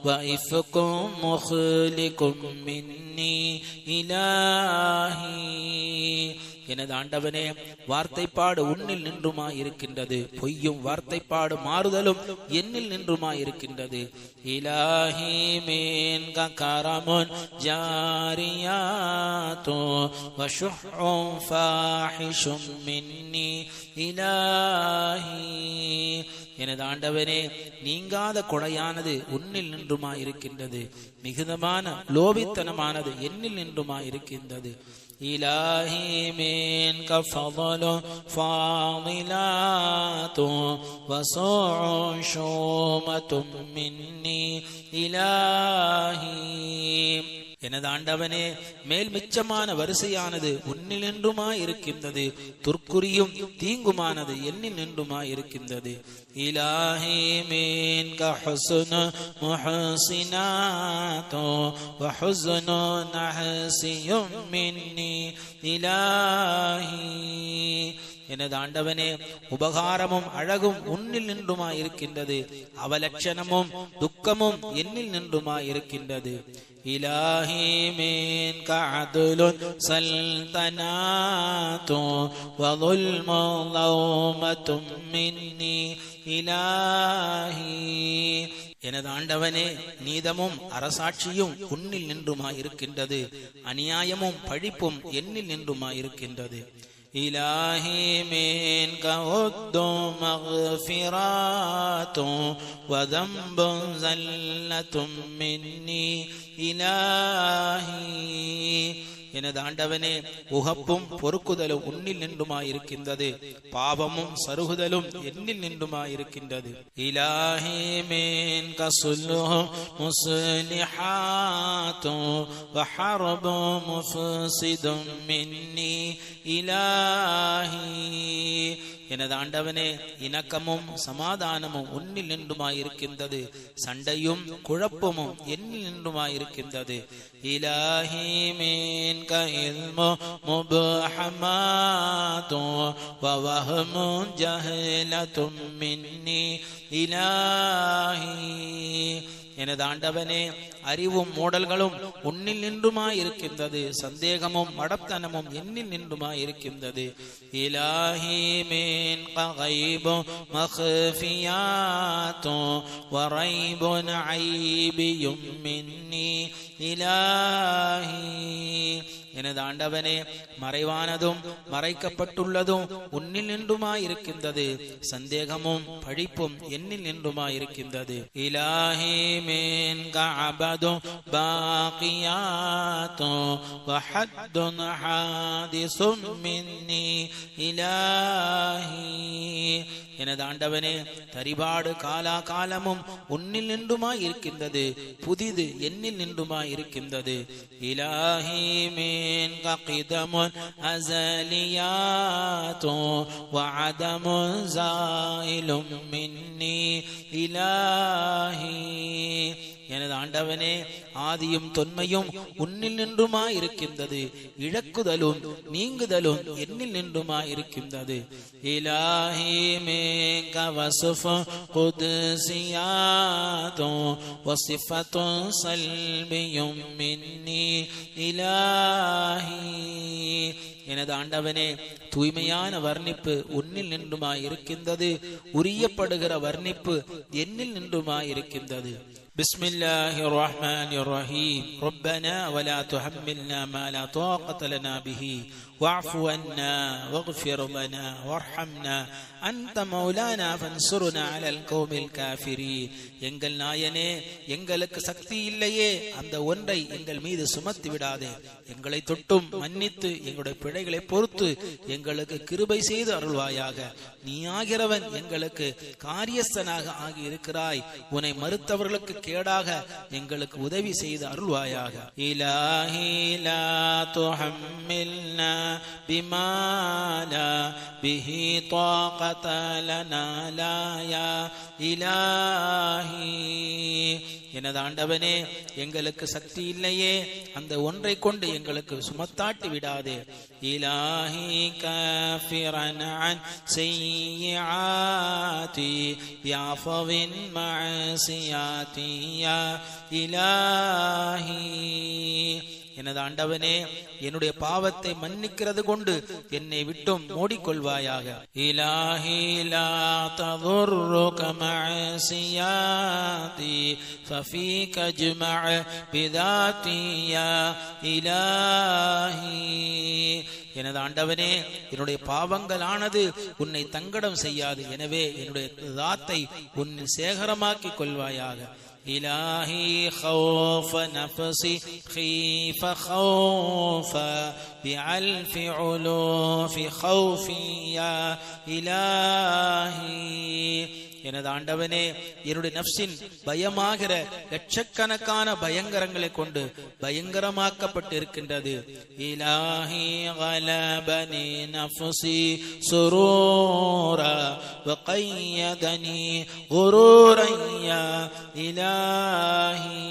வ இஃப்கும் முஹ்லிகும் மின்னி இலாஹி. எனது ஆண்டவனே, வார்த்தைப்பாடு உன்னில் நின்றுமாய் இருக்கின்றது. பொய்யும் வார்த்தைப்பாடு மாறுதலும் என்னில் நின்றுமாய் இருக்கின்றது. இலாஹி மின் கரமுன் ஜாரியாத்து வ ஷுஹ்உம் ஃபாஹிஷும் மின்னி இலாஹி. எனது ஆண்டவனே, நீங்காத கொடையானது உன்னில் நின்றுமாய் இருக்கின்றது. மிகுதமான லோபித்தனமானது என்னில் நின்றுமாய் இருக்கின்றது. இலாஹி மின்க ஃபضலும் ஃபாதிலாத்தும் வஸூஉம் ஷூமத்தும் மின்னி இலாஹி. எனது ஆண்டவனே, மேல் மிச்சமான வரிசையானது உன்னில் நின்றுமாய் இருக்கின்றது. துர்க்குறியும் தீங்குமானது என்னில் நின்றுமாய் இருக்கின்றது. இலாஹி மின்க ஹுஸ்னு முஹ்சினாத்து வ ஹுஸ்னு நஹ்சியும் மின்னி இலாஹி. எனது ஆண்டவனே, உபகாரமும் அழகும் உன்னில் நின்றுமாயிருக்கின்றது, அவலட்சணமும் துக்கமும் என்னில் நின்றுமாயிருக்கின்றது. இலாஹி மின்க அத்லுன் சல்தனாது வதுல்முன் லௌமத்தும் மின்னி இலாஹி. எனது ஆண்டவனே, நீதமும் அரசாட்சியும் உன்னில் நின்றுமாயிருக்கின்றது, அநியாயமும் பழிப்பும் என்னில் நின்றுமாயிருக்கின்றது. இலாஹி மின்க உத்து மக்ஃபிராத்து வதம்புன் ஸல்லத்தும் மின்னி இலாஹி. எனது ஆண்டவனே, உகப்பும் பொறுக்குதலும் உன்னில் நின்றுமாயிருக்கின்றது, பாவமும் சருகுதலும் என்னில் நின்றுமாயிருக்கின்றது. இலாஹி மின்க சுல்ஹு முஸ்லிஹாத்து வஹர்பு முஃசிதும் மின்னி இலாஹி. எனது ஆண்டவனே, இணக்கமும் சமாதானமும் உன்னில் நின்றுமாயிருக்கின்றது, சண்டையும் குழப்பமும் என்னில் நின்றுமாயிருக்கின்றது. இலாஹி மின்க இல்மு முபஹமாத்து வவஹ்மு ஜஹலத்தும் மின்னி இலாஹி. எனது ஆண்டவனே, அறிவும் மூடல்களும் உன்னில் நின்றுமாயிருக்கின்றது, சந்தேகமும் மடத்தனமும் என்னில் நின்றுமாயிருக்கின்றது. இலாஹி மின்க கைபு மக்ஃபியாத்து வரைபுன் ஐபியும் மின்னி இலாஹி. எனது ஆண்டவனே, மறைவானதும் மறைக்கப்பட்டுள்ளதும் உன்னில் நின்றுமாயிருக்கின்றது, சந்தேகமும் பழிப்பும் என்னில் நின்றுமாயிருக்கின்றது. இலாஹி மின்க அபது பாகியாத்து வஹத்துன் ஹாதிசும் மின்னி இலாஹி. எனது ஆண்டவனே, தரிபாடு காலா காலமும் உன்னில் நின்றுமாயிருக்கின்றது, புதிது என்னில் நின்றுமாயிருக்கின்றது. இலாஹி மின்க கிதமுன் அஸலியாத்து வஅதமுன் ஸாயிலும் மின்னி இலாஹி. எனது ஆண்டவனே, ஆதியும் தொன்மையும் உன்னில் நின்றுமாயிருக்கின்றது, இழக்குதலும் நீங்குதலும் என்னில் நின்றுமாயிருக்கின்றது. இலாஹி மின்க வஸ்ஃபு குத்ஸியாத்து வஸிஃபத்து ஸல்பியும் மின்னி இலாஹி. எனது ஆண்டவனே, தூய்மையான வர்ணிப்பு உன்னில் நின்றுமாயிருக்கின்றது, உரியப்படுகிற வர்ணிப்பு என்னில் நின்றுமாயிருக்கின்றது. பிஸ்மில்லாஹிர் ரஹ்மானிர் ரஹீம். ரப்பனா வலா துஹம்மில்னா மா லா தாகத லனா பிஹி வஅஃபு அன்னா வக்ஃபிர் லனா வர்ஹம்னா அன்த மௌலானா ஃபன்சுர்னா அலல் கௌமில் காஃபிரீன். எங்கள் நாயனே, எங்களுக்கு சக்தி இல்லையே, அந்த ஒன்றை எங்கள் மீது சுமத்தி விடாதே. எங்களை தொட்டும் மன்னித்து எங்களுடைய பிழைகளை பொறுத்து எங்களுக்கு கிருபை செய்து அருள்வாயாக. நீ ஆகிறவன் எங்களுக்கு காரியஸ்தனாக ஆகி இருக்கிறாய். உன்னை மறுத்தவர்களுக்கு கேடாக எங்களுக்கு உதவி செய்து அருள்வாயாக. இலாஹி லா துஹம்மில்னா பிமா லா பிஹி தாகத லனா லா யா இலாஹி. எனது ஆண்டவனே, எங்களுக்கு சக்தி இல்லையே, அந்த ஒன்றை கொண்டு எங்களுக்கு சுமத்தாட்டி விடாதே. இலாஹி காஃபிரன் அன் சய்யிஆதி பிஅஃவின் மஅசியாதி யா இலாஹி. எனது ஆண்டவனே, என்னுடைய பாவத்தை மன்னிக்கிறது கொண்டு என்னை விட்டும் மூடிக்கொள்வாயாக. இலாஹி லா ததுர்ருக மஅசியாதி ஃபஃபீக ஜ்மஅ பிதாதி யா இலாஹி. எனது ஆண்டவனே, என்னுடைய பாவங்களானது உன்னை தங்கடம் செய்யாது, எனவே என்னுடைய தாத்தை உன்னில் சேகரமாக்கி கொள்வாயாக. إلهي خوف نفسي خيف خوفا بألف علوف خوفي يا إلهي. எனது ஆண்டவனே, என்னுடைய நஃப்ஸின் பயமாகிற லட்சக்கணக்கான பயங்கரங்களை கொண்டு பயங்கரமாக்கப்பட்டிருக்கின்றது. இலாஹி கலபனி நஃப்ஸி சுரூரா வகையதனி குரூரன் யா இலாஹி.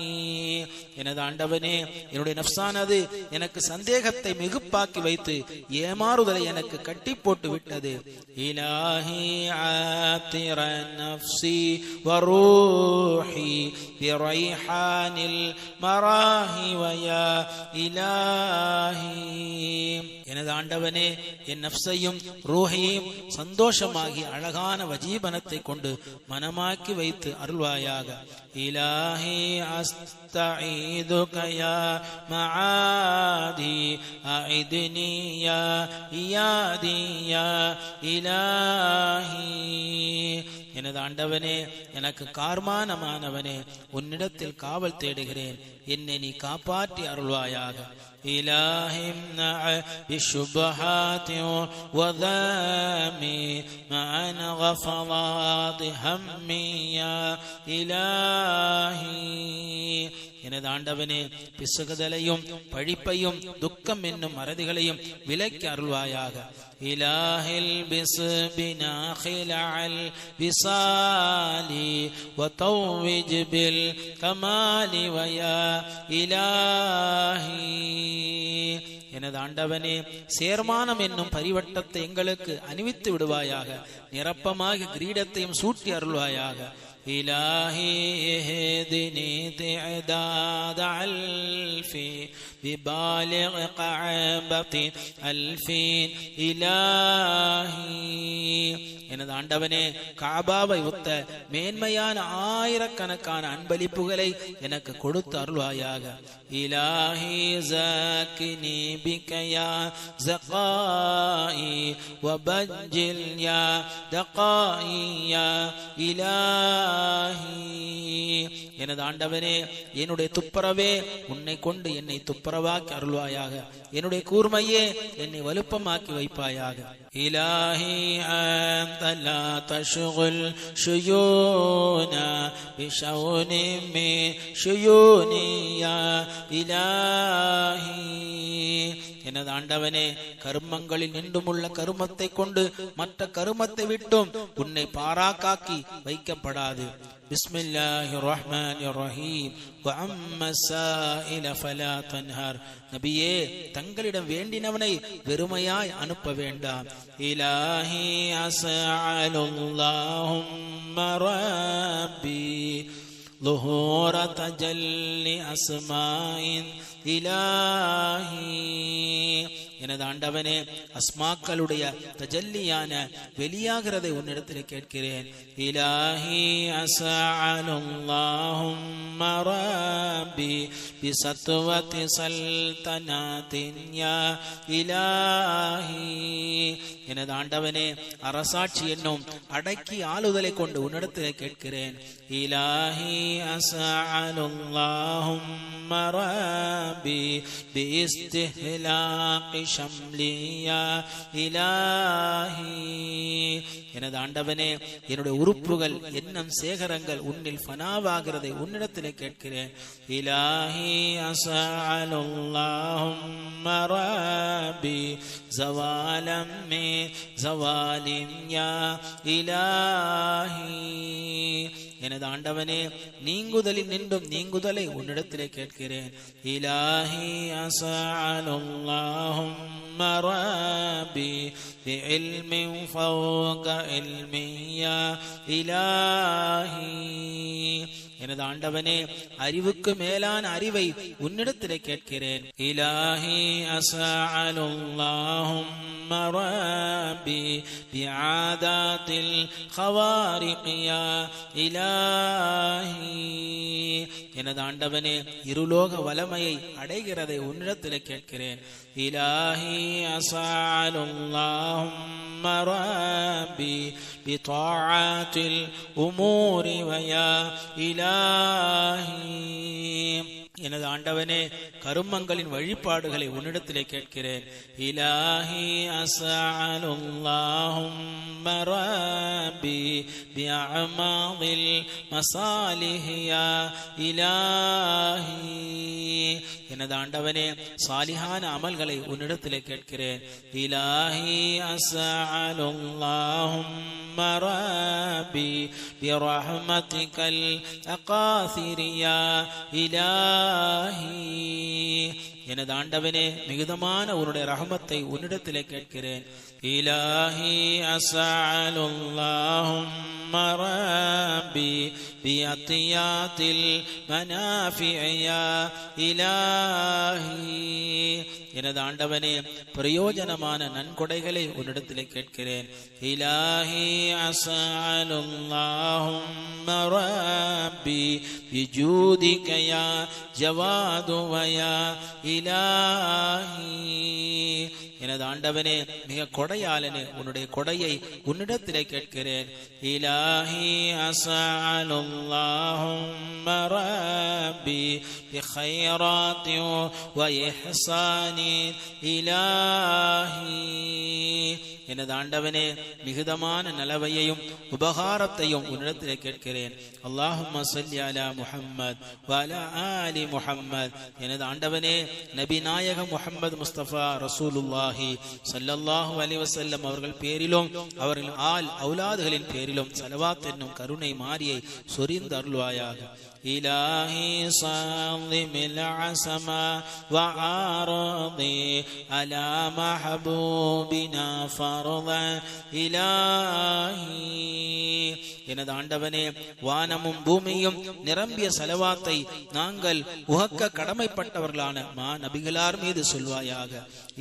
எனது ஆண்டவனே, என்னுடைய நஃப்ஸானது எனக்கு சந்தேகத்தை மிகுப்பாக்கி வைத்து ஏமாறுதலை எனக்கு கட்டி போட்டு விட்டது. இலாஹி ஆத்திர நஃப்ஸி வரூஹி பிரைஹானில் மராஹி வயா இலாஹி. எனது ஆண்டவனே, என் நஃப்ஸையும் ரூஹையும் சந்தோஷமாகி அழகான வஜீபனத்தை கொண்டு மனமாக்கி வைத்து அருள்வாயாக. இலாஹி அஸ்தஈதுக யா மஆதி அஇத்னி யா இயாதி யா இலாஹி. எனது ஆண்டவனே, எனக்கு கார்மானமானவனே, உன்னிடத்தில் காவல் தேடுகிறேன், என்னை நீ காப்பாற்றி அருள்வாயாக. இலாஹிம் பிஷுபஹாதி வதமி மஅன கஃபலாதி ஹம்மி யா இலாஹி. எனது ஆண்டவனே, பிசுகுதலையும் பழிப்பையும் துக்கம் என்னும் மறதிகளையும் விலக்கி அருள்வாயாக. இலாஹில் பிஸ்பினா ஹிலஅல் விசாலி வதவ்விஜ் பில் கமாலி வயா இலாஹி. எனது ஆண்டவனே, சேர்மானம் என்னும் பரிவட்டத்தை எங்களுக்கு அணிவித்து விடுவாயாக, நிரப்பமாக கிரீடத்தையும் சூட்டி அருள்வாயாக. இலாஹி இஹ்தினி திஅதாத அல்ஃபி பிபாலிக் கஅபதி அல்ஃபின் இலாஹி. எனது ஆண்டவனே, காபாவை ஒத்த மேன்மையான ஆயிரக்கணக்கான அன்பளிப்புகளை எனக்கு கொடுத்து அருள்வாயாக. இலாஹி ஜாக்கினி பிக யா ஜகாஇ வபஜ்ஜில் யா தகாஇ யா இலாஹி. எனது ஆண்டவனே, என்னுடைய துப்புரவே உன்னை கொண்டு என்னை துப்புரவாக்கி அருள்வாயாக. என்னுடைய கூர்மையே என்னை வலுப்பமாக்கி வைப்பாயாக. இலாஹி அன்த லா தஷ்குல் ஷுயூனா பிஷௌனி மின் ஷுயூனி யா இலாஹி. எனது ஆண்டவனே, கர்மங்களில் நின்றுமுள்ள கருமத்தை கொண்டு மற்ற கருமத்தை விட்டும் உன்னை பாராக்காக்கி வைக்கப்படாது. பிஸ்மில்லாஹிர் ரஹ்மானிர் ரஹீம். வஅம்மா ஸாயில ஃபலா தன்ஹர். நபியே, தங்களிடம் வேண்டினவனை வெறுமையாய் அனுப்ப வேண்டாம். இலாஹி அஸ்அலுல்லாஹும்ம ரப்பி ظهور تجلي أسماء இலாஹி. எனது ஆண்டவனே, அஸ்மாக்களுடைய தஜல்லியான வெளியாகிறதை உன்னிடத்தில் கேட்கிறேன். இலாஹி அஸ்அலுல்லாஹும்ம ரப்பி பிசத்வதி சல்தனாத்தின் யா இலாஹி. எனது ஆண்டவனே, அரசாட்சி என்னும் அடக்கி ஆளுதலை கொண்டு உன்னிடத்தில் கேட்கிறேன். இலாஹி அஸ்அலுல்லாஹும்ம ரப்பி பிஇஸ்திஹ்லாகி ஷம்லி யா இலாஹி. எனது ஆண்டவனே, என்னுடைய உறுப்புகள் எண்ணம் சேகரங்கள் உன்னில் ஃபனாவாகிறதை உன்னிடத்திலே கேட்கிறேன். இலாஹி அஸ்அலுல்லாஹும்ம ரப்பி ஜவாலம் மின் ஜவாலின் யா இலாஹி. எனது ஆண்டவனே, நீங்குதலில் நின்றும் நீங்குதலை உன்னிடத்திலே கேட்கிறேன். இலாஹி அஸ்அலுல்லாஹும்ம ரப்பி பிஇல்மின் ஃபௌக இல்மி யா இலாஹி. எனது ஆண்டவனே, அறிவுக்கு மேலான அறிவை உன்னிடத்திலே கேட்கிறேன். இலாஹி அஸ்அலுல்லாஹும்ம ரப்பி பிஆதாத்தில் ஹவாரிக் யா இலாஹி. எனது ஆண்டவனே, இருலோக வலமையை அடைகிறதை உன்னிடத்திலே கேட்கிறேன். இலாஹி அஸ்அலுல்லாஹும்ம ரப்பி பிதாஅத்தில் உமூரி வயா இலாஹி. எனது ஆண்டவனே, கருமங்களின் வழிபாடுகளை உன்னிடத்திலே கேட்கிறேன். இலாஹி அஸ்அலுல்லாஹும்ம ரப்பி பிஅமாதில் மசாலிஹி யா இலாஹி. எனது ஆண்டவனே, சாலிஹான அமல்களை உன்னிடத்திலே கேட்கிறேன். இலாஹி அஸ்அலுல்லாஹும்ம ரப்பி برحمتك الأقاثر يا إلهي எனது ஆண்டவனே மிகுதமான உன்னுடைய ரஹமத்தை உன்னிடத்திலே கேட்கிறேன். இலாஹி அஸ்அலுல்லாஹும்ம ரப்பி பிஅத்தியாத்தில் மனாஃபிஅ யா இலாஹி எனது ஆண்டவனே பிரயோஜனமான நன்கொடைகளை உன்னிடத்திலே கேட்கிறேன். இலாஹி அஸ்அலுல்லாஹும்ம ரப்பி பிஜூதிக யா ஜவாது வ யா இலாஹி எனது ஆண்டவனே மிக கொடையாளனே உன்னுடைய கொடையை உன்னிடத்திலே கேட்கிறேன். இலாஹி அஸ்அலுல்லாஹும்ம ரப்பி பிகைராத்தி வ இஹ்சானி இலாஹி எனது ஆண்டவனே மிகுதமான நலவையையும் உபகாரத்தையும் உன்னிடத்திலே கேட்கிறேன். அல்லாஹும்ம ஸல்லி அலா முஹம்மத் வ அலா ஆலி முஹம்மத் எனது ஆண்டவனே நபி நாயகம் முஹம்மது முஸ்தபா ரசூலுல்லாஹி ஸல்லல்லாஹு அலைஹி வஸல்லம் அவர்கள் பேரிலும் அவர்கள் ஆல் அவுலாதுகளின் பேரிலும் ஸலவாத் என்னும் கருணை மாரியை சொரிந்து அருள்வாயாக. إلهي صلِّ العسما وعارضي على محبوبنا فرضا إلهي எனது ஆண்டவனே வானமும் பூமியும் நிரம்பிய ஸலவாத்தை நாங்கள் உகக்க கடமைப்பட்டவர்களான நபிகளார் மீது சொல்வாயாக.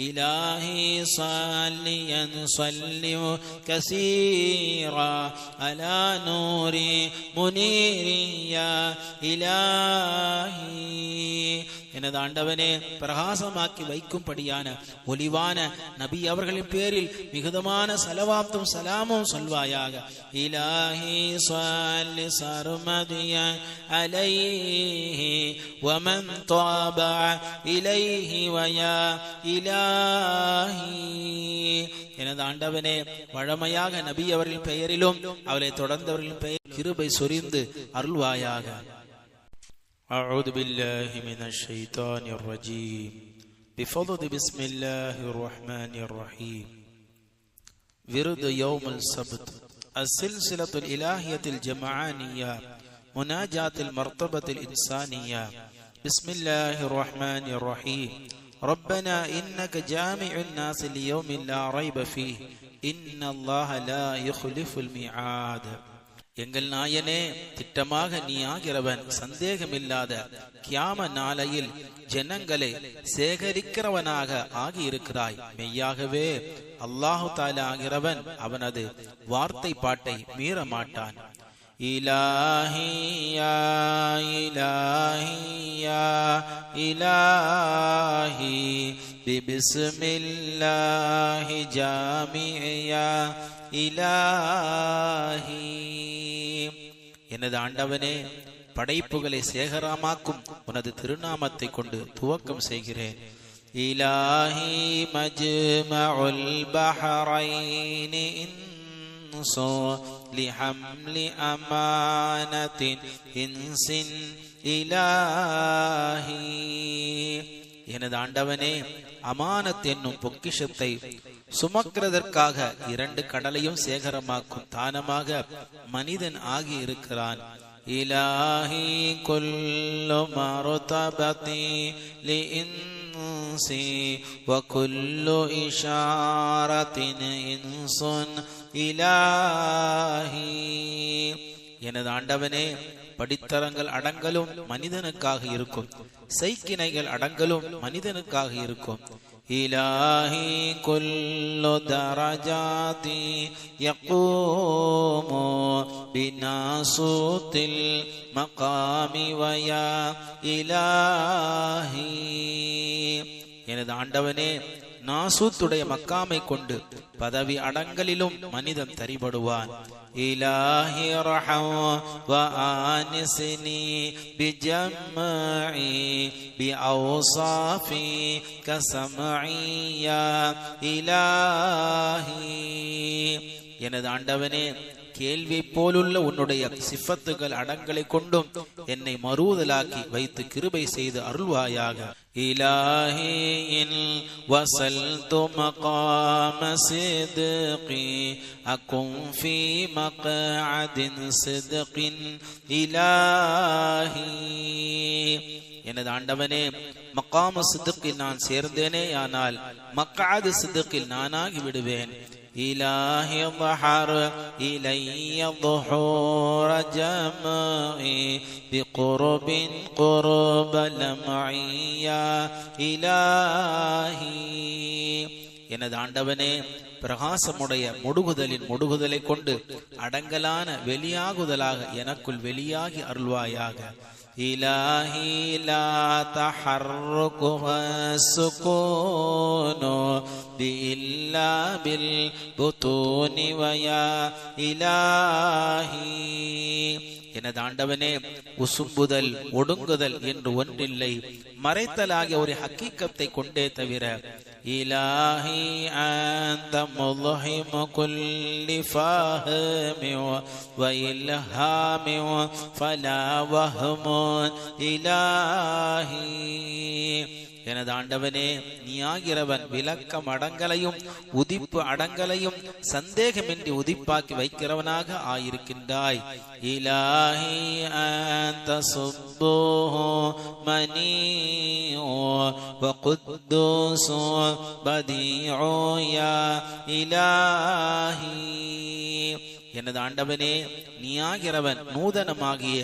இலாஹி ஸல்லியன் ஸல்லியு கஸீரா அலா நூரி முனீரியா இலாஹி எனது ஆண்டவனே பிரகாசமாக்கி வைக்கும்படியான ஒளிவான நபி அவர்களின் பேரில் மிகுதமான ஸலவாத்தும் சலாமும் சொல்வாயாக. இலாஹி ஸல்லி சர்மதியன் அலைஹி வமன் தாபா இலைஹி வயா இலாஹி எனது ஆண்டவனே வழமையாக நபி அவர்களின் பெயரிலும் அவரை தொடர்ந்தவர்களின் பெயர் கிருபை சொரிந்து அருள்வாயாக. أعوذ بالله من الشيطان الرجيم بفضل بسم الله الرحمن الرحيم ورد يوم السبت السلسلة الإلهية الجمعانية مناجاة المرتبة الإنسانية بسم الله الرحمن الرحيم ربنا إنك جامع الناس ليوم لا ريب فيه إن الله لا يخلف الميعاد எங்கள் நாயனே திட்டமாக நீ ஆகிறவன் சந்தேகமில்லாத கியாம நாளையில் ஜனங்களை சேகரிக்கிறவனாக ஆகியிருக்கிறாய். மெய்யாகவே அல்லாஹு தஆலா ஆகிறவன் அவனது வார்த்தை பாட்டை மீற மாட்டான். இலாஹி யா இலாஹி யா இலாஹி பிஸ்மில்லாஹி ஜாமியா இலாஹி எனது ஆண்டவனே படைப்புகளை சேகரமாக்கும் உனது திருநாமத்தை கொண்டு துவக்கம் செய்கிறேன். இலாஹி மஜ்மஉல் பஹரைனி இன்சு லிஹம்லி அமானத்தின் இன்சின் இலாஹி எனது ஆண்டவனே அமானத் என்னும் பொக்கிஷத்தை சுமக்கிறதற்காக இரண்டு கடலையும் சேகரமாக்கும் தானமாக மனிதன் ஆகி இருக்கிறான். இலாஹி குல்லு மர்தபதி லிஇன்சி வ குல்லு இஷாரத்தின் இன்சுன் இலாஹி எனது ஆண்டவனே படித்தரங்கள் அடங்கலும் மனிதனுக்காக இருக்கும், சைக்கிணைகள் அடங்கலும் மனிதனுக்காக இருக்கும். இலாஹி குல்லு தரஜாதி யகூமு பினாசூத்தில் மகாமி வயா இலாஹி எனது ஆண்டவனே நாசூத்துடைய மக்காமை கொண்டு பதவி அடங்கலிலும் மனிதன் தரிபடுவான். இலாஹி ரஹம் வ ஆனிஸ்னி பிஜம்இ பிஅவ்சாஃபி கஸம்இ யா இலாஹி எனது ஆண்டவனே கேள்வி போலுள்ள உன்னுடைய சிஃபத்துகள் அடங்களை கொண்டும் என்னை மறுதலாக்கி வைத்து கிருபை செய்து அருள்வாயாக. இலாஹி இன் வஸல்து மகாம சித்கி அகும் ஃபீ மக்அதின் சித்கின் இலாஹி. எனது ஆண்டவனே, மகாம சித்கில் நான் சேர்ந்தேனே ஆனால் மக்அது சித்கில் நானாகி விடுவேன். இலாஹி ظஹர் இலைய ظஹூர ஜம்இ பிகுர்பின் குர்ப லம்இயா இலாஹி. எனது ஆண்டவனே, பிரகாசமுடைய முடுகுதலின் முடுகுதலை கொண்டு அடங்கலான வெளியாகுதலாக எனக்குள் வெளியாகி அருள்வாயாக. இலாஹி லா தஹர்ருகுஹா சுகூனு பில்லா பில் புதூனி வயா இலாஹி. எனது ஆண்டவனே, உசும்புதல் ஒடுங்குதல் என்று ஒன்றில்லை, மறைத்தலாகிய ஒரு ஹக்கீக்கத்தை கொண்டே தவிர. இலாஹி அன்த முல்ஹிமு குல்லி ஃபாஹிமி வ இல்ஹாமி ஃபலா வஹ்மு இலாஹி. எனது ஆண்டவனே, நீ ஆகிறவன் விளக்கம் அடங்கலையும் உதிப்பு அடங்கலையும் சந்தேகமின்றி உதிப்பாக்கி வைக்கிறவனாக ஆயிருக்கின்றாய். இலாஹி அன்த சுப்புஹு மனீஉ வ குத்தூஸு பதீஉ யா இலாஹி. எனது ஆண்டவனே, நீயாகிறவன் நூதனமாகிய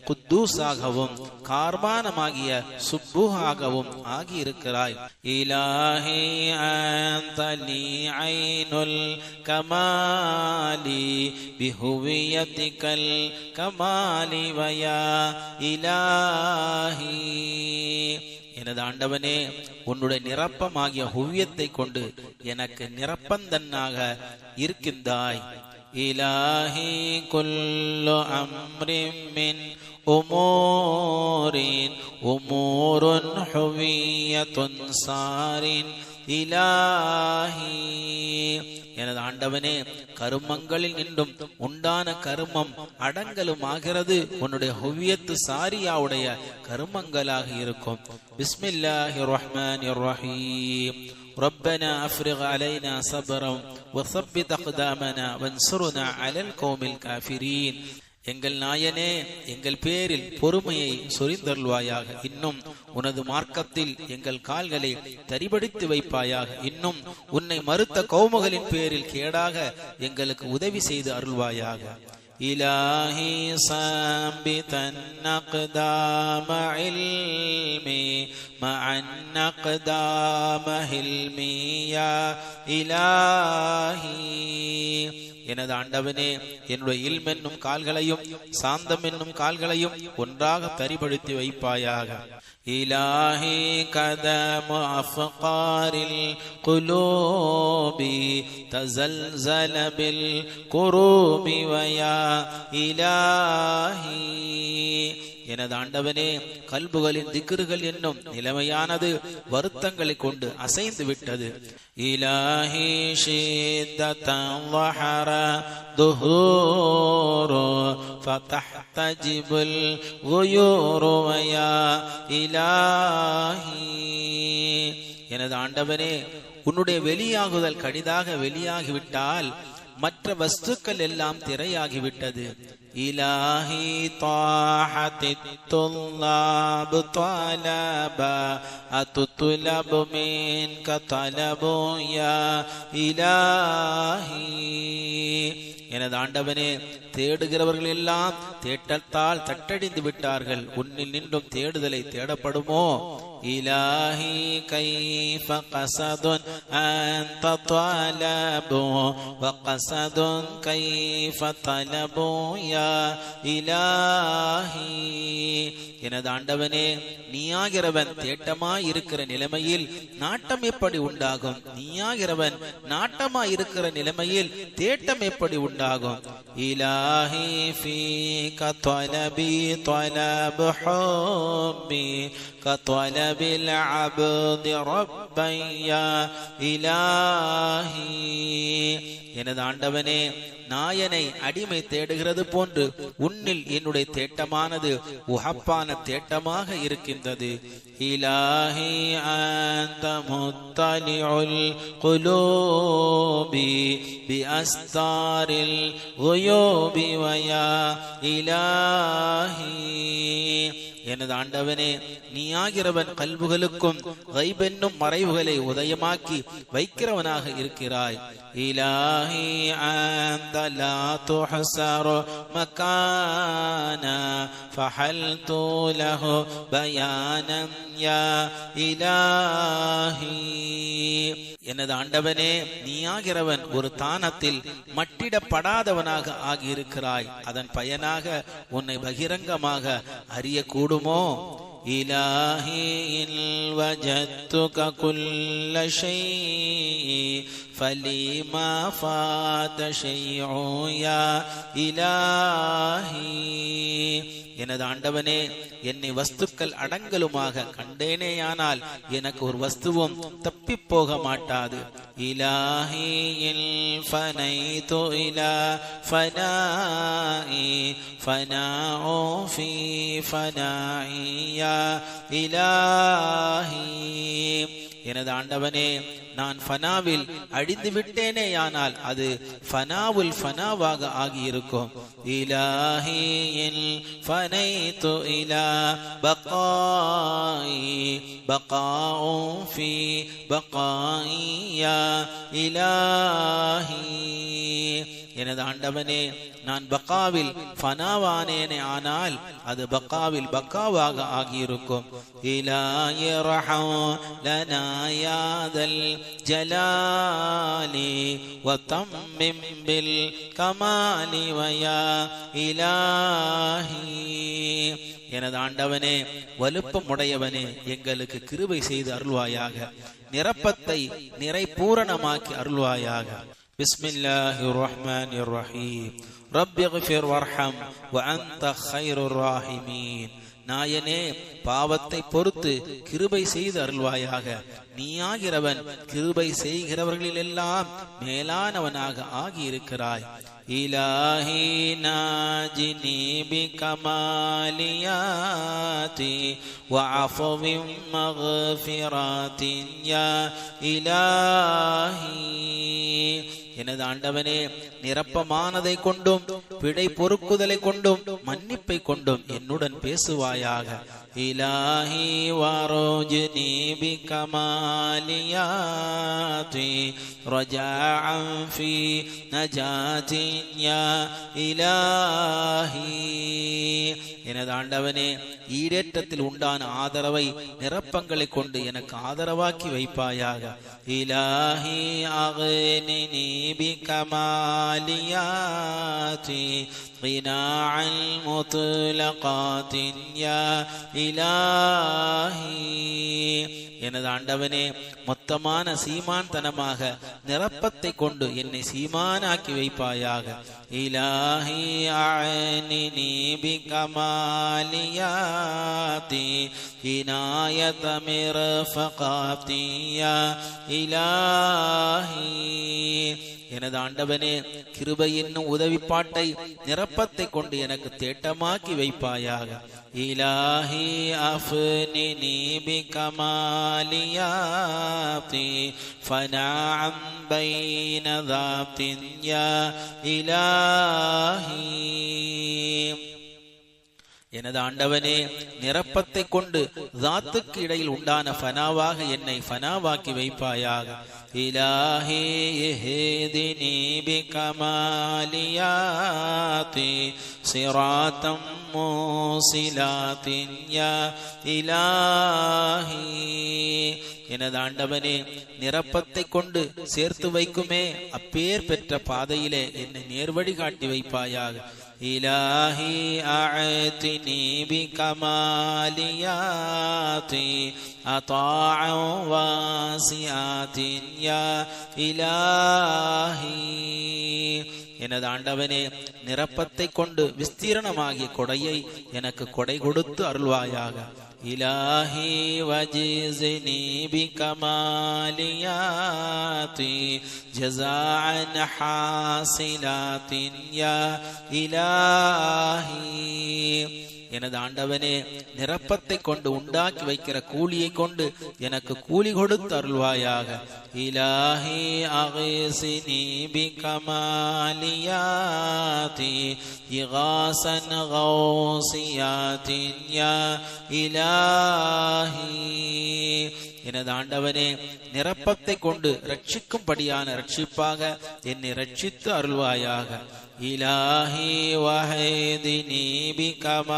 குத்தூஸாகவும் கார்மானமாகிய சுப்புஹாகவும் ஆகியிருக்கிறாய். இலாஹி அன்த லீ ஐனுல் கமாலி பிஹுவியத்திகல் கமாலி வயா இலாஹி. எனது ஆண்டவனே, உன்னுடைய நிரப்பமாகிய ஹுவியத்தை கொண்டு எனக்கு நிரப்பந்தன்னாக இருக்கின்றாய். இலாஹி குல்லு அம்ரின் மின் உமூரின் உமூருன் ஹுவியத்துன் சாரின் இலாஹி. எனது ஆண்டவனே, கருமங்களில் நின்றும் உண்டான கருமம் அடங்கலும் ஆகிறது உன்னுடைய ஹுவியத்து சாரியாவுடைய கருமங்களாக இருக்கும். பிஸ்மில்லாஹிர் ரஹ்மானிர் ரஹீம். ربنا أفرغ علينا صبرا وثبت أقدامنا وانصرنا على القوم الكافرين. எங்கள் நாயனே, எங்கள் பேரில் பொறுமையை சொரிந்தருள்வாயாக. இன்னும் உனது மார்க்கத்தில் எங்கள் கால்களை தரிபடித்து வைப்பாயாக. இன்னும் உன்னை மறுத்த கௌமுகளின் பேரில் கேடாக எங்களுக்கு உதவி செய்து அருள்வாயாக. இலாஹி சாம்பிதன் அக்தாம இல்மி மஅன் அக்தாம ஹில்மி யா இலாஹி. எனது ஆண்டவனே, என்னுடைய இல்ம் என்னும் கால்களையும் சாந்தம் என்னும் கால்களையும் ஒன்றாக தரிபடுத்தி வைப்பாயாக. இலாஹி கதமு அஃகாரில் குலூபி தஸல்ஸல பில் குரூபி வயா இலாஹி. எனது ஆண்டவனே, கல்புகளின் திக்ருகள் என்னும் நிலைமையானது வருத்தங்களை கொண்டு அசைந்து விட்டது. இலாஹி ஷித்தன் வஹர துஹூரு ஃபதஹ்தஜிபுல் குயூரு வயா இலாஹி. எனது ஆண்டவனே, உன்னுடைய வெளியாகுதல் கடிதாக வெளியாகிவிட்டால் மற்ற வஸ்துக்கள் எல்லாம் திரையாகிவிட்டது. இலாஹி தாஹத்தித் துல்லாபு தலபா அதுத்துலபு மின்க தலபு யா இலாஹி. எனது ஆண்டவனே, தேடுகிறவர்கள் எல்லாம் தேட்டத்தால் தட்டடிந்து விட்டார்கள். உன்னில் நின்றும் தேடுதலை தேடப்படுமோ? இலாஹி கைஃப கஸதுன் அன்த தலபு வ கஸதுன் கைஃப தலபு யா இலாஹி. எனது ஆண்டவனே, நீயாகிறவன் தேட்டமாய் இருக்கிற நிலைமையில் நாட்டம் எப்படி உண்டாகும்? நீயாகிறவன் நாட்டமாய் இருக்கிற நிலைமையில் தேட்டம் எப்படி உண்டாகும்? இலாஹி ஃபீக தலபி தலபு ஹுப்பி கதலபி بالعبد ربا يا إلهي எனது ஆண்டவனே, நாயனை அடிமை தேடுகிறது போன்று உன்னில் என்னுடைய தேட்டமானது உஹப்பான தேட்டமாக இருக்கின்றது. இலாஹி அன்த முத்தலிஉல் குலூபி பி அஸ்தாரில் குயூபி வயா இலாஹி. எனது ஆண்டவனே, நீயாகிறவன் கல்புகளுக்கும் கைபென்னும் மறைவுகளை உதயமாக்கி வைக்கிறவனாக இருக்கிறாய். இலாஹி அன்த லா துஹ்ஸரு மகானா ஃபஹல்து லஹு பயானன் யா இலாஹி. எனது ஆண்டவனே, நீயாகிறவன் ஒரு தானத்தில் மட்டிடப்படாதவனாக ஆகியிருக்கிறாய். அதன் பயனாக உன்னை பகிரங்கமாக அறியக்கூடுமோ? இலாஹி இல் வஜத்துக குல்ல ஷைஇ ஃபலிமா ஃபாத ஷைஉ யா இலாஹி. எனது ஆண்டவனே, என்னை வஸ்துக்கள் அடங்கலுமாக கண்டேனேயானால் எனக்கு ஒரு வஸ்துவும் தப்பி போக மாட்டாது. இலாஹி இல் ஃபனைது இலா ஃபனாஇ ஃபனாஉ ஃபீ ஃபனாஇ யா இலாஹி. எனது ஆண்டவனே, நான் ஃபனாவில் அழிந்து விட்டேனேயானால் அது ஃபனாவுல் ஃபனாவாக ஆகியிருக்கும். இலாஹி இல் ஃபனைது இலா பகாஇ பகாஉ ஃபீ பகாஇ யா இலாஹி. எனது ஆண்டவனே, நான் பக்காவில் ஃபனாவானேனே ஆனால் அது பக்காவில் பக்காவாக ஆகியிருக்கும். இலாஹி ரஹம் லனா யாதல் ஜலாலி வ தம்மிம் பில் கமாலி வயா இலாஹி. எனது ஆண்டவனே, வலுப்பம் உடையவனே, எங்களுக்கு கிருபை செய்து அருள்வாயாக. நிரப்பத்தை நிறைபூரணமாக்கி அருள்வாயாக. பிஸ்மில்லாஹிர் ரஹ்மானிர் ரஹீம். ரப்பிக்ஃபிர் வர்ஹம் வ அன்த கைருர் ராஹிமீன். நாயனே, பாவத்தை பொறுத்து கிருபை செய்து அருள்வாயாக. நீயாகிறவன் கிருபை செய்கிறவர்களிலெல்லாம் மேலானவனாக ஆகியிருக்கிறாய். இலாஹி நாஜினி பிகமாலியாதி வ அஃவிம் மக்ஃபிராத்தின் யா இலாஹி. எனது ஆண்டவனே, நிரப்பமானதை கொண்டும் பிழை பொறுக்குதலை கொண்டும் மன்னிப்பை கொண்டும் என்னுடன் பேசுவாயாக. இலாஹி வரோஜ்னி பிகமாலியாதி ரஜாஅன் ஃபீ நஜாத்தின் யா இலாஹி. எனது ஆண்டவனே, ஈடேற்றத்தில் உண்டான ஆதரவை நிரப்பங்களை கொண்டு எனக்கு ஆதரவாக்கி வைப்பாயாக. இலாஹி அக்னினி பிகமாலியாதி கினாஅல் முத்லகாத்தின் யா இலாஹி. எனது ஆண்டவனே, மொத்தமான சீமான்தனமாக நிரப்பத்தை கொண்டு என்னை சீமானாக்கி வைப்பாயாக. இலாஹி அஅனினி பிகமாலியாதி இனாயத மிர்ஃபகாத்தின் யா இலாஹி. எனது ஆண்டவனே, கிருபை என்னும் உதவிப்பாட்டை நிரப்பத்தை கொண்டு எனக்கு தேட்டமாக்கி வைப்பாயாக. இலாஹி அஃப்னினி பிகமாலியாதி ஃபனாஅம் பைன தாத்தின் யா இலாஹி. எனது ஆண்டவனே, நிரப்பத்தை கொண்டு தாத்துக்கு இடையில் உண்டான ஃபனாவாக என்னை ஃபனாவாக்கி வைப்பாயாக. இலாஹி இஹ்தினி பிகமாலியாதி சிராத்தம் மூசிலாத்தின் யா இலாஹி. எனது ஆண்டவனே, நிரப்பத்தை கொண்டு சேர்த்து வைக்குமே அப்பேர் பெற்ற பாதையிலே என்னை நேர்வழி காட்டி வைப்பாயாக. இலாஹி அஅதினி பிகமாலியாதி அதாஅன் வாசியாத்தின் யா இலாஹி. எனது ஆண்டவனே, நிரப்பத்தை கொண்டு விஸ்தீரணமாகிய கொடையை எனக்கு கொடை கொடுத்து அருள்வாயாக. இலாஹி வஜிஸ்னி பிகமாலியாத்தி ஜஸாஅன் ஹாசிலாத்தின் யா இலாஹி. எனது ஆண்டவனே, நிரப்பத்தை கொண்டு உண்டாக்கி வைக்கிற கூலியை கொண்டு எனக்கு கூலி கொடுத்து அருள்வாயாக. இலாஹி அகிஸ்னி பிகமாலியாத்தி இகாசன் கௌசியாத்தின் யா இலாஹி. எனது ஆண்டவனே, நிரப்பத்தை கொண்டு ரட்சிக்கும்படியான ரட்சிப்பாக என்னை ரட்சித்து அருள்வாயாக. இலாஹி வஹிதினி பிகமாலியாத்தி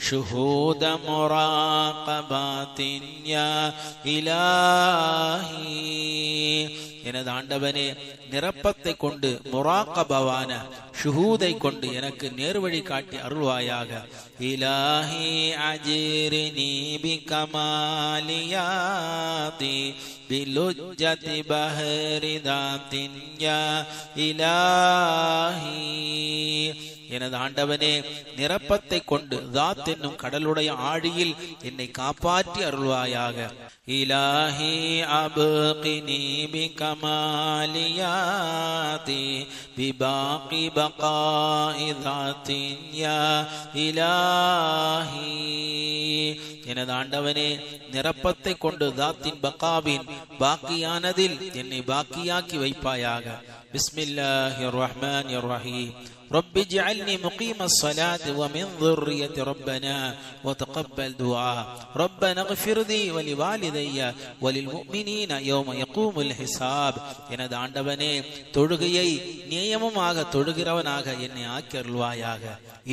ஷுஹூத முராகபாத்தின் யா இலாஹி. எனது ஆண்டவனே, நிரப்பத்தை கொண்டு முராகபாவான ஷுஹூதை கொண்டு எனக்கு நேர்வழி காட்டி அருள்வாயாக. இலாஹி அஜிர்னி பிகமாலியாத்தி பிலுஜ்ஜதி பஹரி தாத்தின் யா இலாஹி. எனது ஆண்டவனே, நிரப்பத்தை கொண்டு தாத் என்னும் கடலுடைய ஆழியில் என்னை காப்பாற்றி அருள்வாயாக. இலாஹி அப்கினி பிகமாலியாத்தி பிபாகி பகாஇ தாத்தின் யா இலாஹி. எனது ஆண்டவனே, நிரப்பத்தை கொண்டு தாத்தின் பகாவின் பாக்கியானதில் என்னை பாக்கியாக்கி வைப்பாயாக. பிஸ்மில்லாஹிர் ரஹ்மானிர் ரஹீம். رب اجعلني مقيم الصلاة ومن ذرية ربنا وتقبل دعاء ربنا اغفر لي ولوالدي وللمؤمنين يوم يقوم الحساب. எனது ஆண்டவனே, தொழுகையை நியமமாக தொழுகிறவனாக என்னை ஆக்கருள்வாயாக.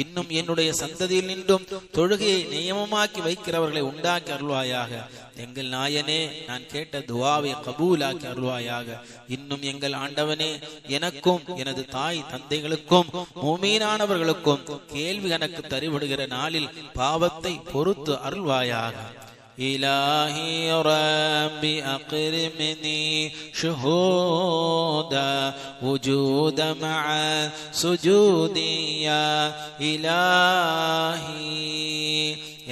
இன்னும் என்னுடைய சந்ததியில் நின்றும் தொழுகையை நியமமாக்கி வைக்கிறவர்களை உண்டாக்கி அருள்வாயாக. எங்கள் நாயனே, நான் கேட்ட துஆவை கபூலாக்கி அருள்வாயாக. இன்னும் எங்கள் ஆண்டவனே, எனக்கும் எனது தாய் தந்தைகளுக்கும் மூமீனானவர்களுக்கும் கேள்வி கணக்கு தருவிடுகிற நாளில் பாவத்தை பொறுத்து அருள்வாயாக. இலாஹி ரப்பி அக்ரிம்னி ஷுஹூதா வுஜூத மஅ சுஜூதி யா இலாஹி.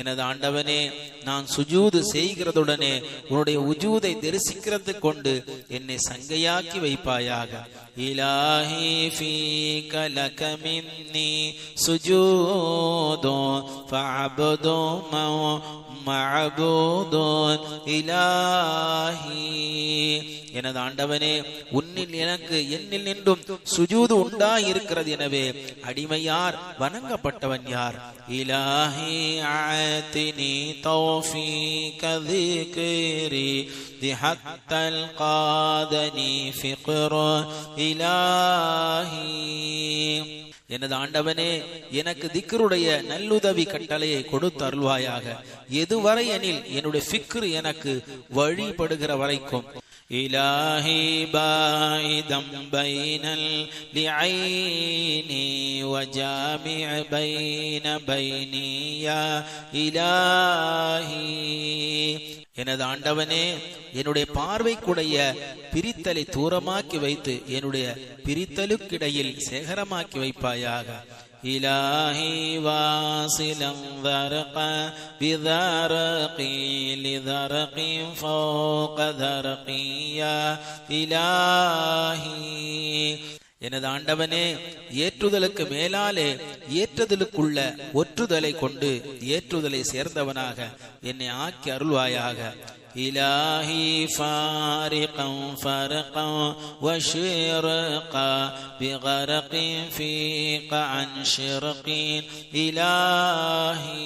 எனது ஆண்டவனே, நான் சுஜூது செய்கிறதுடனே உன்னுடைய உஜூதை தரிசிக்கிறது கொண்டு என்னை சங்கையாக்கி வைப்பாயாக. இலாஹி ஃபீக லக மின்னி சுஜூது ஃபஅப்து மஅபூதுன் இலாஹி. எனது ஆண்டவனே, உன்னில் எனக்கு என்னில் நின்றும் சுஜூது உண்டாய் இருக்கிறது. எனவே அடிமை யார், வணங்கப்பட்டவன் யார்? இலாஹி ஆத்தினி தௌஃபீக ذிக்ரி திஹத்தல் காதனி ஃபிக்ர இலாஹி. எனது ஆண்டவனே, எனக்கு திக்ருடைய நல்லுதவி கட்டளையை கொடுத்து அருள்வாயாக. எதுவரை எனில் என்னுடைய ஃபிக்ர் எனக்கு வழிபடுகிற வரைக்கும். இலாஹி பாயிதம் பைனல் லிஐனி வஜாமிஅ பைன பைனி யா இலாஹி. எனது ஆண்டவனே, என்னுடைய பார்வைக்குடைய பிரித்தலை தூரமாக்கி வைத்து என்னுடைய பிரித்தலுக்கிடையில் சேகரமாக்கி வைப்பாயாக. இலாஹி வாசிலம் தரக பிதரகி லிதரகி ஃபௌக தரகி யா இலாஹி. எனது ஆண்டவனே, ஏற்றுதலுக்கு மேலாலே ஏற்றுதலுக்குள்ள ஒற்றுதலை கொண்டு ஏற்றுதலை சேர்ந்தவனாக என்னை ஆக்கி அருள்வாயாக. இலாஹி ஃபாரிகன் ஃபர்கன் வஷிர்கன் பிகரகின் ஃபீக அன் ஷிர்கின் இலாஹி.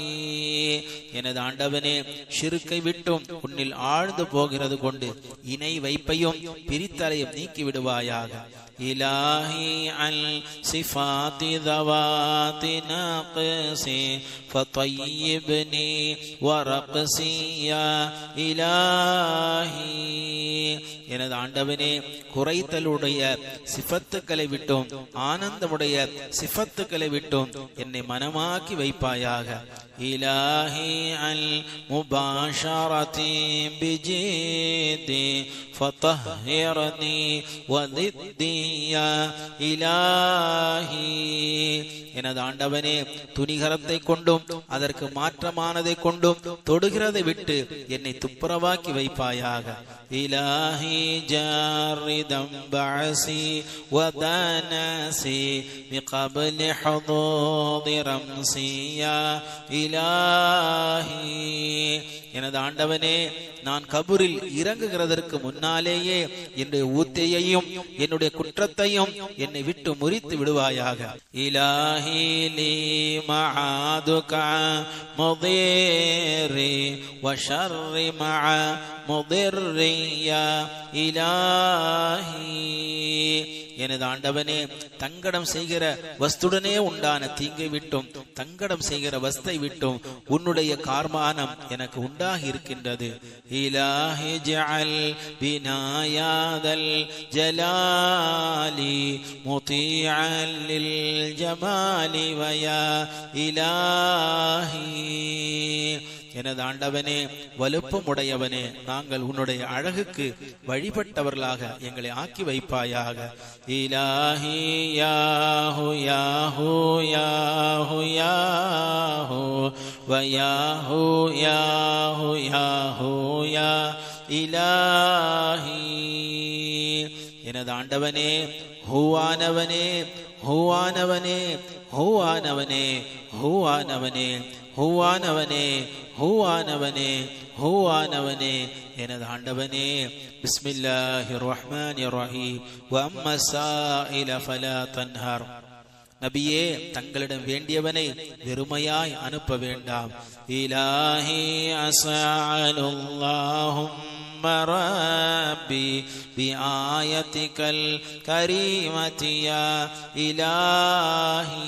எனது ஆண்டவனே, ஷிர்க்கை விட்டும் உன்னில் ஆழ்ந்து போகிறது கொண்டு இணை வைப்பையும் பிரித்தலையும் நீக்கி விடுவாயாக. இலாஹி அல் சிஃபாத்தி தவாத்தி நக்ஸி ஃபதய்யிப்னி வரக்ஸி யா இலாஹி. எனது ஆண்டவனே, குறைத்தலுடைய சிஃபத்துக்களை விட்டும் ஆனந்தமுடைய சிஃபத்துக்களை விட்டும் என்னை மனமாக்கி வைப்பாயாக. إلهي المباشرة بجدي فطهرني وضدي يا إلهي. எனது ஆண்டவனே, துணிகரத்தை கொண்டும் அதற்கு மாற்றமானதை கொண்டும் தொடுகிறதை விட்டு என்னை துப்புரவாக்கி வைப்பாயாக. இலாஹி ஜாரிதம் பஅசி வதனசி மிகப்லி ஹுதூதி ரம்சி யா இலாஹி. எனது ஆண்டவனே, நான் கபூரில் இறங்குகிறதற்கு முன்னாலேயே என்னுடைய ஊத்தையையும் என்னுடைய குற்றத்தையும் என்னை விட்டு முறித்து விடுவாயாக. இலாஹி லி மஆதுக முதிரி வஷர்ரி மஅ முதிர்ரி யா இலாஹி. எனது ஆண்டவனே, தங்கடம் செய்கிற வஸ்துடனே உண்டான தீங்கை விட்டும் தங்கடம் செய்கிற வஸ்தை விட்டும் உன்னுடைய கார்மானம் எனக்கு உண்டாகி இருக்கின்றது. இலாஹி ஜஅல் பினாயாதல் ஜலாலி முதீஅன் லில் ஜமாலி வயா இலாஹி. எனது ஆண்டவனே, வலுப்பம் உடையவனே, நாங்கள் உன்னுடைய அழகுக்கு வழிபட்டவர்களாக எங்களை ஆக்கி வைப்பாயாக. இலாஹி யாஹு யாஹு யாஹு யாஹு வயாஹு யாஹு யாஹு யா இலாஹி. எனது ஆண்டவனே, ஹூவானவனே ஹூவானவனே ஹூவானவனே ஹூவானவனே ஹூவானவனே ஹூவானவனே ஹூவானவனே. எனது ஆண்டவனே, பிஸ்மில்லாஹிர் ரஹ்மானிர் ரஹீம். வஅம்மா ஸாயில ஃபலா தன்ஹர். நபியே, தங்களிடம் வேண்டியவனை வெறுமையாய் அனுப்ப வேண்டாம். இலாஹி அஸ்அலுல்லாஹும் ربي بآيتك الكريمة يا إلهي.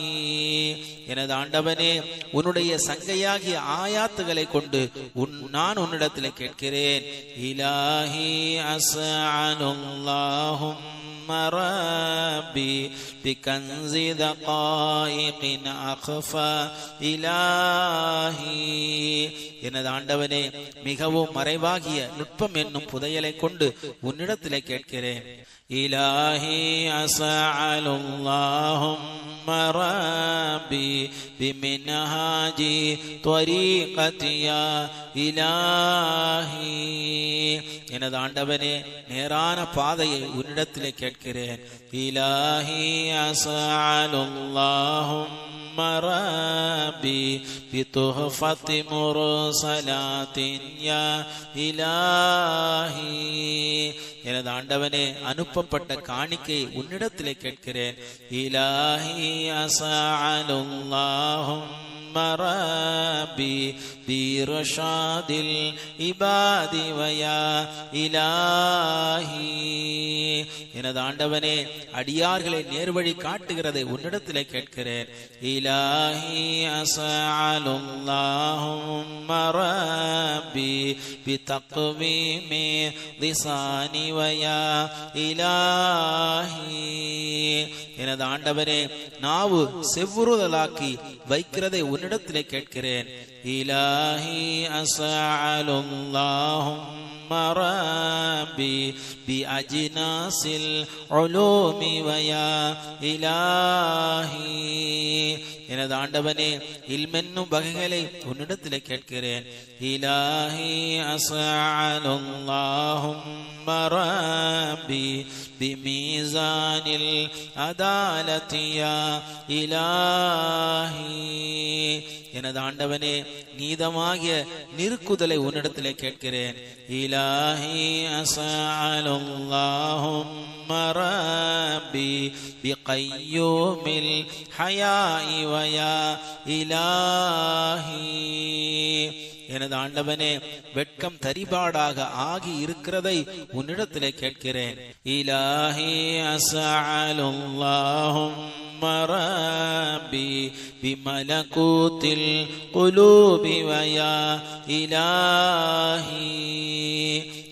எனது ஆண்டவனே, உன்னுடைய சங்கையாகிய ஆயாத்துகளை கொண்டு நான் உன்னிடத்தில் கேட்கிறேன். இலாஹி அஸ்அலுல்லாஹும் ربي بكنز دقائق أخفى إلهي. எனது ஆண்டவனே, மிகவும் மறைவாகிய நுட்பம் என்னும் புதையலை கொண்டு உன்னிடத்திலே கேட்கிறேன். இலாஹி அஸ்அலுல்லாஹும் ரப்பி பிமின்ஹாஜி த்வரீகதி யா இலாஹி. எனது ஆண்டவனே, நேரான பாதையை உன்னிடத்திலே கேட்கிறேன். இலாஹி அஸ்அலுல்லாஹும் ربي بتحفة مرسلات يا إلهي. எனது ஆண்டவனே, அனுப்பப்பட்ட காணிக்கை உன்னிடத்திலே கேட்கிறேன். இலாஹி அஸ்அலுல்லாஹும் ربي برشاد العباد ويا إلهي. எனது ஆண்டவனே, அடியார்களை நேர்வழி காட்டுகிறதை உன்னிடத்திலே கேட்கிறேன். இலாஹி அஸ்அலுல்லாஹும் ரப்பி பிதக்வீமி லிசானி வயா இலாஹி. எனது ஆண்டவனே, நாவு செவ்வுறுதலாக்கி வைக்கிறதை உன்னிடத்திலே கேட்கிறேன். இலாஹி அஸ்அலுல்லாஹும் ரப்பி பிஅஜ்னாஸில் உலூமி வயா இலாஹி. எனது ஆண்டவனே, இல்மென்னும் வகைகளை உன்னிடத்திலே கேட்கிறேன். இலாஹி அஸ்அலுல்லாஹும் ரப்பி பிமீசானில் அதாலத்தி யா இலாஹி. எனது ஆண்டவனே, நீதமாகிய நிறுக்குதலை உன்னிடத்திலே கேட்கிறேன். இலாஹி அஸ்அலுல்லாஹும் ரப்பி பிகய்யூமில் ஹயாஇ வயா இலாஹி. எனது ஆண்டவனே, வெட்கம் தரிபாடாக ஆகி இருக்கிறதை உன்னிடத்திலே கேட்கிறேன். இலாஹி அஸ்அலுல்லாஹும் ربي بملكوت القلوب ويا إلهي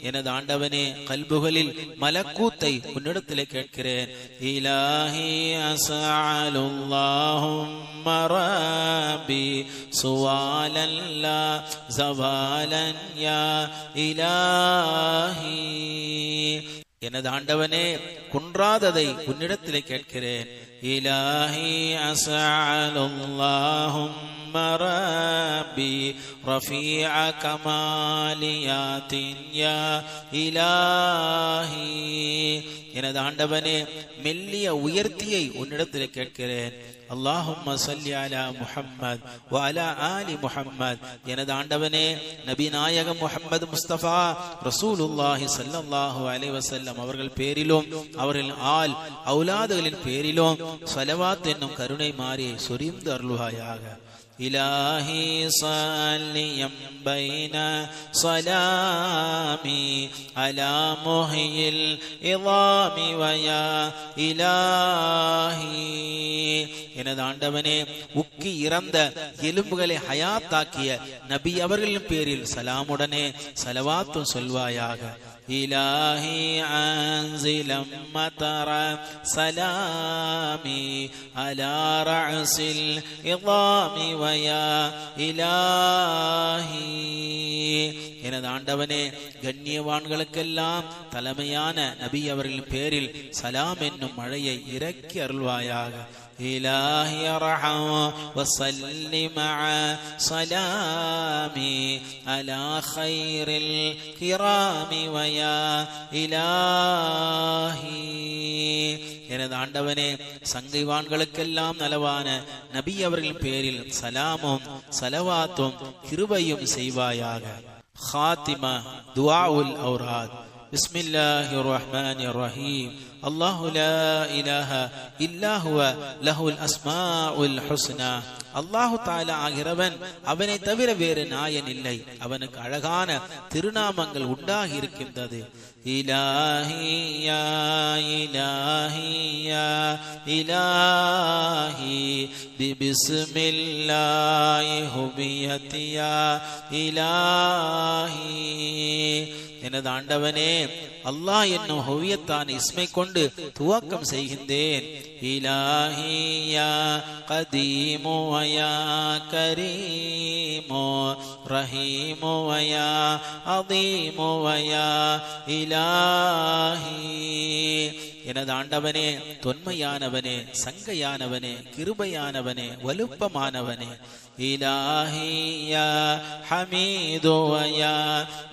எனது ஆண்டவனே கல்புகளில் மலக்கூத்தை உன்னிடத்திலே கேட்கிறேன். இலாஹி அஸ்அலுல்லாஹும்ம ரப்பி சுவாலன் லா ஜவாலன் யா இலாஹி எனது ஆண்டவனே குன்றாததை உன்னிடத்திலே கேட்கிறேன். இலாஹி அஸ்அலுல்லாஹும்ம ربي رفيع كماليات يا إلهي எனது ஆண்டவனே மெல்லிய உயர்த்தியை உன்னிடத்தில் கேட்கிறேன். அல்லாஹும்ம ஸல்லி அலா முஹம்மத் வ அலா ஆலி முஹம்மத் எனது ஆண்டவனே நபி நாயகம் முஹம்மது முஸ்தபா ரசூலுல்லாஹி ஸல்லல்லாஹு அலைஹி வஸல்லம் அவர்கள் பேரிலும் அவர்கள் ஆல் அவுலாதுகளின் பேரிலும் ஸலவாத் என்னும் கருணை மாறி சொரிந்து அருள்வாயாக. إلهي صليا بين صلامي على محيي العظام ويا إلهي எனது ஆண்டவனே உக்கி இறந்த எலும்புகளை ஹயாத்தாக்கிய நபி அவர்களின் பேரில் சலாமுடனே சலவாத்து சொல்வாயாக. إلهي أنزلا مطر سلامي على رأس العظام ويا إلهي எனது ஆண்டவனே கண்ணியவான்களுக்கெல்லாம் தலைமையான நபி அவர்களின் பேரில் சலாம் என்னும் மழையை இறக்கி அருள்வாயாக. إلهي ارحم وصل مع سلامي على خير الكرام ويا إلهي எனது ஆண்டவனே சங்கைவான்களுக்கெல்லாம் நலவான நபி அவர்களின் பேரில் சலாமும் சலவாத்தும் கிருபையும் செய்வாயாக. خاتمة دعاء الأوراد بسم الله الرحمن الرحيم الله لا إله إلا هو له الأسماء الحسنى அல்லாஹு தாலா ஆகிறவன் அவனை தவிர வேறு நாயன் இல்லை. அவனுக்கு அழகான திருநாமங்கள் உண்டாகி இருக்கின்றது. இலாஹி யா இலாஹி யா இலாஹி பிஸ்மில்லாஹி ஹுபியத்தி யா இலாஹி எனது ஆண்டவனே அல்லாஹ் என்னும் ஹுவியத்தான இஸ்மை கொண்டு துவக்கம் செய்கின்றேன். இலாஹி யா கதீமு வயா கரீமு ரஹீமு வயா அதீமு வயா இலாஹி எனது ஆண்டவனே தொன்மையானவனே சங்கையானவனே கிருபையானவனே வலுப்பமானவனே. இலாஹி யா ஹமீது வயா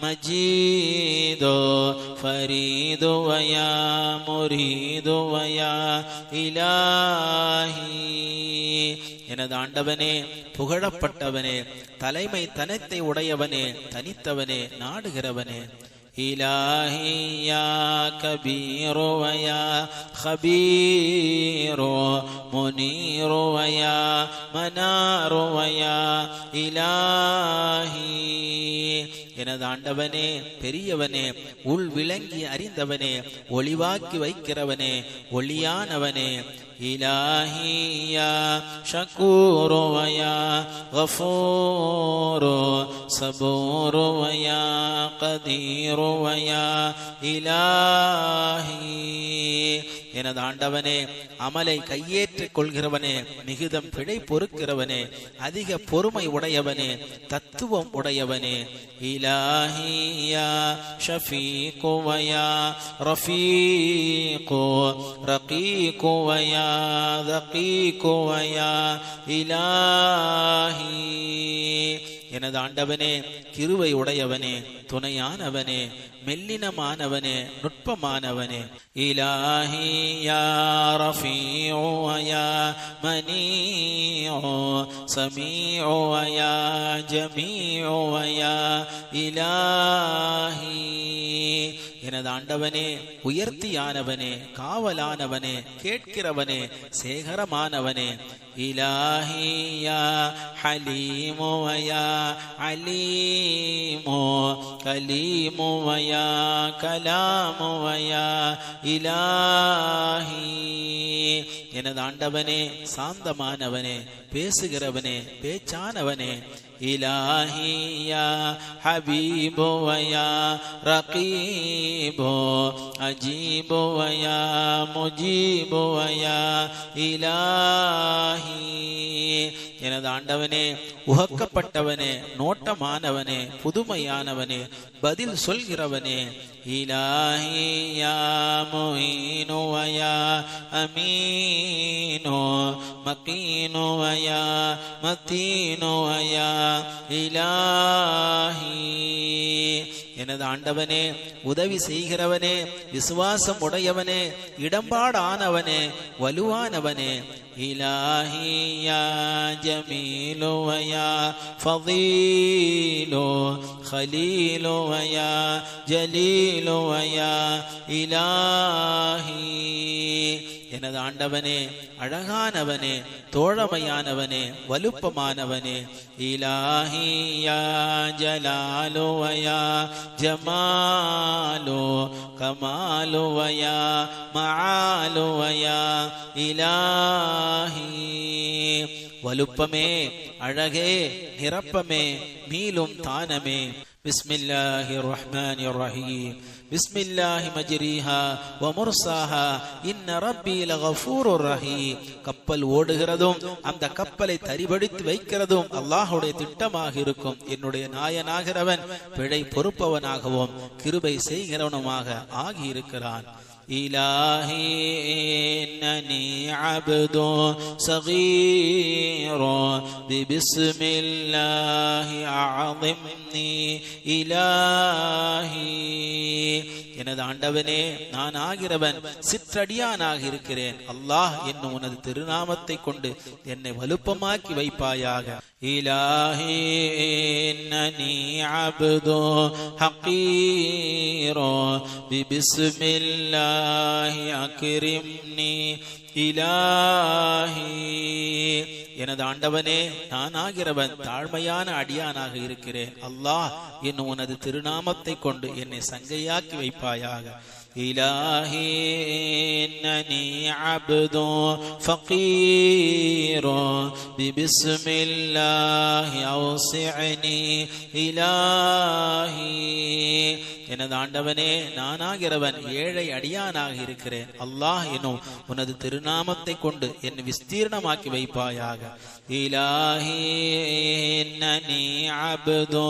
மஜீது ஃபரீது வயா முரீது வயா இலாஹி எனது ஆண்டவனே புகழப்பட்டவனே தலைமை தனத்தை உடையவனே தனித்தவனே நாடுகிறவனே. إلهي يا كبير ويا خبير منير ويا منار ويا إلهي எனது ஆண்டவனே பெரியவனே உள் விளங்கி அறிந்தவனே ஒளிவாக்கி வைக்கிறவனே ஒளியானவனே. إلهي يا شكور ويا غفور صبور ويا قدير ويا إلهي எனது ஆண்டவனே அமலை கையேற்றிக் கொள்கிறவனே மிகுதம் பிழை பொறுக்கிறவனே அதிக பொறுமை உடையவனே தத்துவம் உடையவனே. இலாஹி யா ஷஃபீகு வயா ரஃபீகு ரகீகு வயா தகீகு வயா இலாஹி எனது ஆண்டவனே கிருபை உடையவனே துணையானவனே மெல்லினமானவனே நுட்பமானவனே. இலாஹி யா ரஃபீஉ வயா மனீஉ சமீஉ வயா ஜமீஉ வயா இலாஹி எனது ஆண்டவனே, உயர்த்தியானவனே, காவலானவனே, கேட்கிறவனே, சேகரமானவனே. இலாஹி யா ஹலீமு வயா அலீமு கலீமு வயா கலாமு வயா இலாஹி. எனது ஆண்டவனே, சாந்தமானவனே, பேசுகிறவனே, பேச்சானவனே. இலாஹி யா ஹபீபு வயா ரகீபு அஜீபு வயா முஜீபு வயா இலாஹி. எனது ஆண்டவனே, உகக்கப்பட்டவனே, நோட்டமானவனே, புதுமையானவனே, பதில் சொல்கிறவனே. இலாஹி யா முஈனு வயா அமீனு மக்கீனு வயா மத்தீனு வயா இலாஹி. எனது ஆண்டவனே, உதவி செய்கிறவனே, விசுவாசம் உடையவனே, இடம்பாடானவனே, வலுவானவனே. இலாஹி யா ஜமீலு வயா ஃபதீலு خليل ويا جليل ويا إلهي. எனது ஆண்டவனே, அழகானவனே, தோழமையானவனே, வலுப்பமானவனே. இலாஹி யா ஜலாலு வயா ஜமாலு கமாலு வயா மஆலு வயா இலாஹி. வலுப்பமே, அழகே, நிரப்பமே, மீளும் தானமே. பிஸ்மில்லாஹிர் ரஹ்மானிர் ரஹீம். பிஸ்மில்லாஹி மஜ்ரீஹா வ முர்சாஹா இன்ன ரப்பி லகஃபூருர் ரஹீம். கப்பல் ஓடுகிறதும் அந்த கப்பலை தரிபடித்து வைக்கிறதும் அல்லாஹ்வுடைய திட்டமாக இருக்கும். என்னுடைய நாயனாகிறவன் பிழை பொறுப்பவனாகவும் கிருபை செய்கிறவனுமாக ஆகியிருக்கிறான். இலாஹி இன்னனி அப்து ஸகீர் பிஸ்மில்லாஹி அஸிம்னி இலாஹி. எனது ஆண்டவனே, நான் ஆகிறவன் சிற்றடியானாக இருக்கிறேன். அல்லாஹ் என்னும் உனது திருநாமத்தை கொண்டு என்னை வலுப்பமாக்கி வைப்பாயாக. இலாஹி இன்னனி அப்து ஹகீர் பிஸ்மில்லாஹி அக்ரிம்னி இலாஹி. எனது ஆண்டவனே, நான் ஆகிறவன் தாழ்மையான அடியானாக இருக்கிறேன். அல்லாஹ் என்னும் உனது திருநாமத்தை கொண்டு என்னை சங்கையாக்கி வைப்பாயாக. இலாஹி இன்னனி அப்து ஃபகீர் பிஸ்மில்லாஹி அவ்ஸிஅனி இலாஹி. எனது ஆண்டவனே, நானாகிறவன் ஏழை அடியானாக இருக்கிறேன். அல்லாஹ் என்னும் உனது திருநாமத்தை கொண்டு என்னை விஸ்தீர்ணமாக்கி வைப்பாயாக. இலாஹி இன்னனி அப்து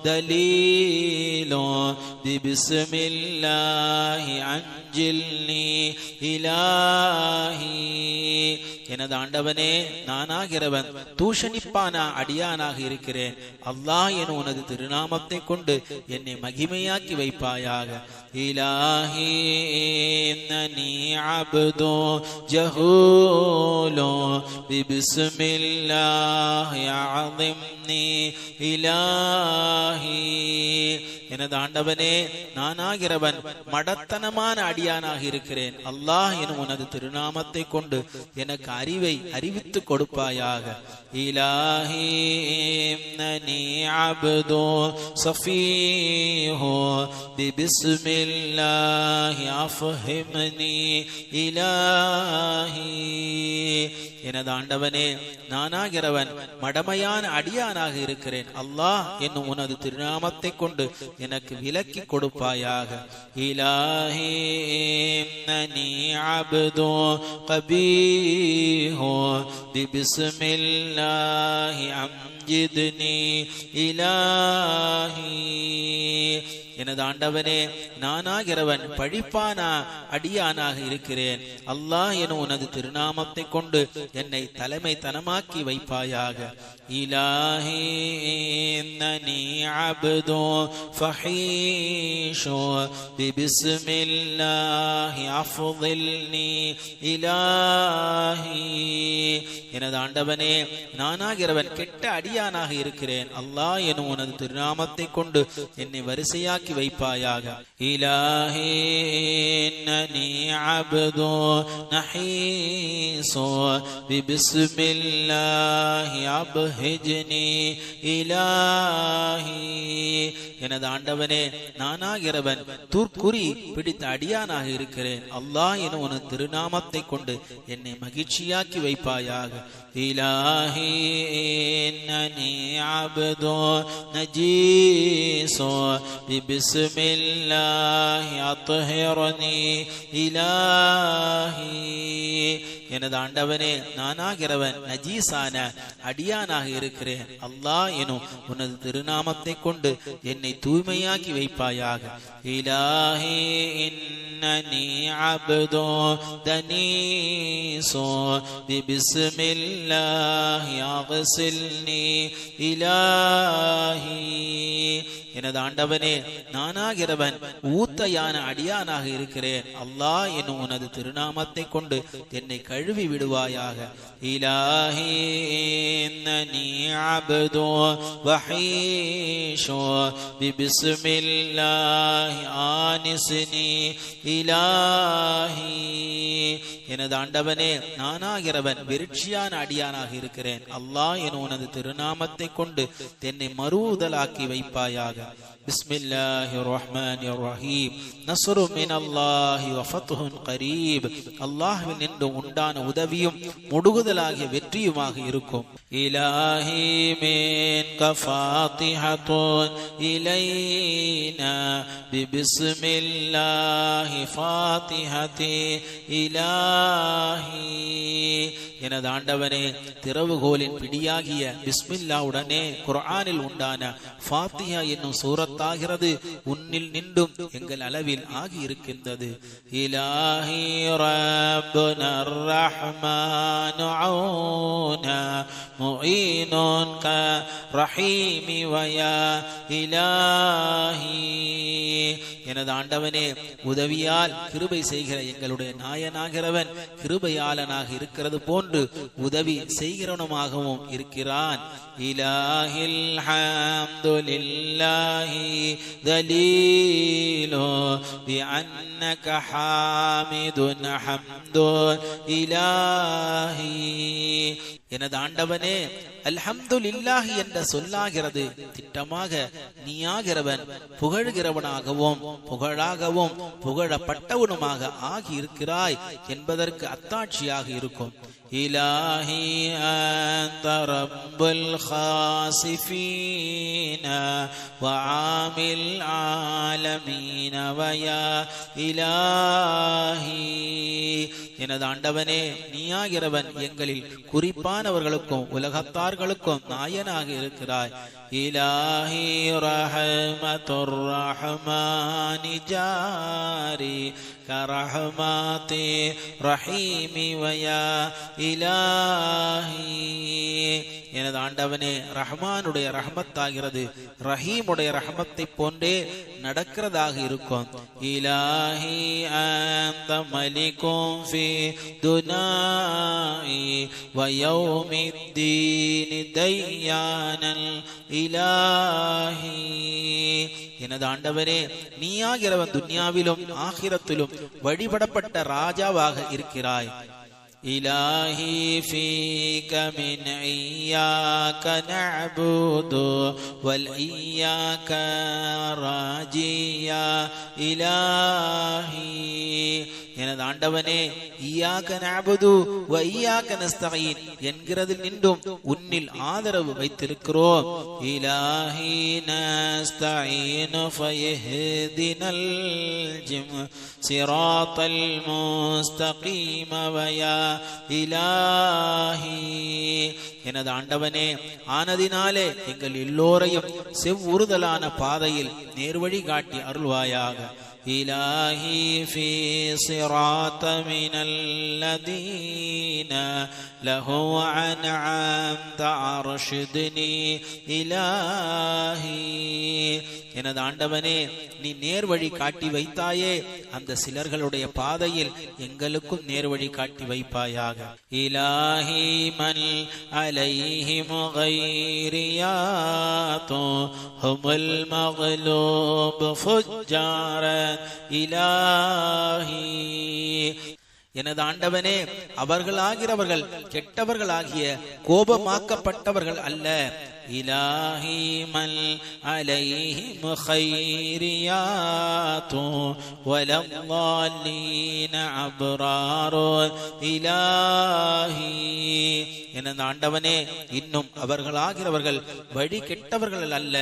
தலீலு பிஸ்மில்லாஹி அன்ஜில்னி இலாஹி. எனது ஆண்டவனே, நானாகிறவன் தூஷணிப்பான அடியானாக இருக்கிறேன். அல்லாஹ் எனும் உனது திருநாமத்தை கொண்டு என்னை மகிமையாக்கி வைப்பாயாக. இலாஹி இன்னனி அப்து ஜஹூலு பிஸ்மில்லாஹி அஸிம்னி இலாஹி. எனது ஆண்டவனே, நானாகிறவன் மடத்தனமான அடியானாக இருக்கிறேன். அல்லாஹ் எனும் உனது திருநாமத்தை கொண்டு எனக்கு அறிவை அறிவித்து கொடுப்பாயாக. இலாஹி இன்னனி அப்து ஸஃபீஹு பிஸ்மில்லாஹி அஃஹிம்னி இலாஹி. எனது ஆண்டவனே, நானாகிறவன் மடமையான அடியானாக இருக்கிறேன். அல்லாஹ் என்னும் உனது திருநாமத்தை கொண்டு எனக்கு விலக்கி கொடுப்பாயாக. இலாஹி இன்னனி அப்து கபீஹு பிஸ்மில்லாஹி அம்ஜித்னி இலாஹி. எனது ஆண்டவனே, நானாகிறவன் பழிப்பான அடியானாக இருக்கிறேன். அல்லாஹ் எனும் உனது திருநாமத்தை கொண்டு என்னை தலைமைத்தனமாக்கி வைப்பாயாக. இலாஹி இன்னனி அப்து ஃபஹீஷு பிஸ்மில்லாஹி அஃதில்னி இலாஹி. எனது ஆண்டவனே, நானாகிறவன் கெட்ட அடியானாக இருக்கிறேன். அல்லாஹ் எனும் உனது திருநாமத்தை கொண்டு என்னை வரிசையாக்கி வைப்பாயாக. இலாஹி இன்னனி அப்து நஹீஸு பிஸ்மில்லாஹி அப்ஹிஜ்னி இலாஹி. எனது ஆண்டவனே, நானாகிறவன் தூர்க்குறி பிடித்த அடியானாக இருக்கிறேன். அல்லாஹ் எனும் உனது திருநாமத்தை கொண்டு என்னை மகிழ்ச்சியாக்கி வைப்பாயாக. இலாஹி இன்னனி அப்து நஜீஸு பிஸ்மில்லாஹி அத்ஹிர்னி இலாஹி. எனது ஆண்டவனே, நானாகிறவன் நஜீஸான அடியானாக இருக்கிறேன். அல்லாஹ் எனும் உனது திருநாமத்தை கொண்டு என்னை தூய்மையாக்கி வைப்பாயாக. இலாஹி இன்னனி அப்து தனீஸு பிஸ்மில்லாஹி அக்ஸில்னி இலாஹி. எனது ஆண்டவனே, நானாகிறவன் ஊத்தையான அடியானாக இருக்கிறேன். அல்லாஹ் என்னும் உனது திருநாமத்தை கொண்டு என்னை கழுவி விடுவாயாக. இலாஹி இன்னனி அப்து வஹீஷு பிஸ்மில்லாஹி ஆனிஸ்னி இலாஹி. எனது ஆண்டவனே, நானாகிறவன் விருட்சியான அடியானாக இருக்கிறேன். அல்லாஹ் என்னும் உனது திருநாமத்தை கொண்டு என்னை மறுதலாக்கி வைப்பாயாக. பிஸ்மில்லாஹிர் ரஹ்மானிர் ரஹீம். நஸ்ரு மினல்லாஹி வ ஃபத்ஹுன் கரீப். அல்லாஹ்வில் நின்று உண்டான உதவியும் முடுகுதலாகிய வெற்றியுமாக இருக்கும். இலாஹி மின்க ஃபாத்திஹத்துன் இலைனா பிஸ்மில்லாஹி ஃபாத்திஹதி இலாஹி. எனது ஆண்டவனே, திறவுகோலின் பிடியாகிய பிஸ்மில்லாவுடனே குர்ஆனில் உண்டான ஃபாத்திஹா என்னும் சூரத்தாகிறது உன்னில் நின்றும் எங்கள் அளவில் ஆகி இருக்கின்றது. இலாஹி ரப்பனர் ரஹ்மானு ஔனா முஈனுன் க ரஹீமி வயா இலாஹி. எனது ஆண்டவனே, உதவியால் கிருபை செய்கிற எங்களுடைய நாயனாகிறவன் கிருபையாளனாக இருக்கிறது போன்று உதவி செய்கிறவனுமாகவும் இருக்கிறான். இலாஹில் ஹம்துலில்லாஹி தலீலு பிஅன்னக ஹாமிதுன் ஹம்துன் இலாஹி. எனது ஆண்டவனே, அல்ஹம்துலில்லாஹி என்ற சொல்லாகிறது திட்டமாக நீயாகிறவன் புகழ்கிறவனாகவும் புகழாகவும் புகழப்பட்டவனுமாக ஆகி இருக்கிறாய் என்பதற்கு அத்தாட்சியாக இருக்கும். இலாஹி அன்த ரப்புல் காசிஃபீன வ ஆமில் ஆலமீன வயா இலாஹி. எனது ஆண்டவனே, நீயாகிறவன் எங்களில் குறிப்பானவர்களுக்கும் உலகத்தார்களுக்கும் நாயனாக இருக்கிறாய். இலாஹி ரஹ்மத்துர் ரஹ்மானி ஜாரி கரஹ்மதி ரஹீமி வயா இலாஹி. எனது ஆண்டவனே, ரஹ்மானுடைய ரஹ்மத்தாகிறது ரஹீமுடைய ரஹ்மத்தை போன்றே நடக்கிறதாக இருக்கும். இலாஹி அன்த மலிகும் ஃபி துனாஇ வ யௌமித்தீன் தய்யானல் இலாஹி. எனது ஆண்டவரே, நீயாகிறவன் துன்யாவிலும் ஆகிரத்திலும் வழிபடப்பட்ட ராஜாவாக இருக்கிறாய். இலாஹி ஃபீக மின் இய்யாக நஅபுது வல் இய்யாக ராஜியா இலாஹி. எனது ஆண்டவனே, இய்யாக நஅபுது வ இய்யாக நஸ்தஈன் என்கிறதில் நின்றும் உன்னில் ஆதரவு வைத்திருக்கிறோம். இலாஹி நஸ்தஈனு ஃபயஹ்தினல் சிராத்தல் முஸ்தகீம வயா இலாஹி. எனது ஆண்டவனே, ஆனதினாலே எங்கள் எல்லோரையும் செவ்வுறுதலான பாதையில் நேர்வழி காட்டி அருள்வாயாக. إلهي في صراط من الذين له أنعمت أرشدني إلهي. எனது ஆண்டவனே, நீ நேர்வழி காட்டி வைத்தாயே, அந்த சிலர்களுடைய பாதையில் எங்களுக்கும் நேர்வழி காட்டி வைப்பாயாக. இலாஹி மன் அலைஹிம் கைரியாத்து ஹுமுல் மக்லூப் ஃபுஜ்ஜாரன் இலாஹி. எனது ஆண்டவனே, அவர்களாகிறவர்கள் கெட்டவர்களாகிய கோபமாக்கப்பட்டவர்கள் அல்ல. இலாஹி மல் அலைஹிம் கைரியாத்து வலல்லாலீன அப்ராரு இலாஹி. எனது ஆண்டவனே, இன்னும் அவர்களாகிறவர்கள் வழி கெட்டவர்கள் அல்ல,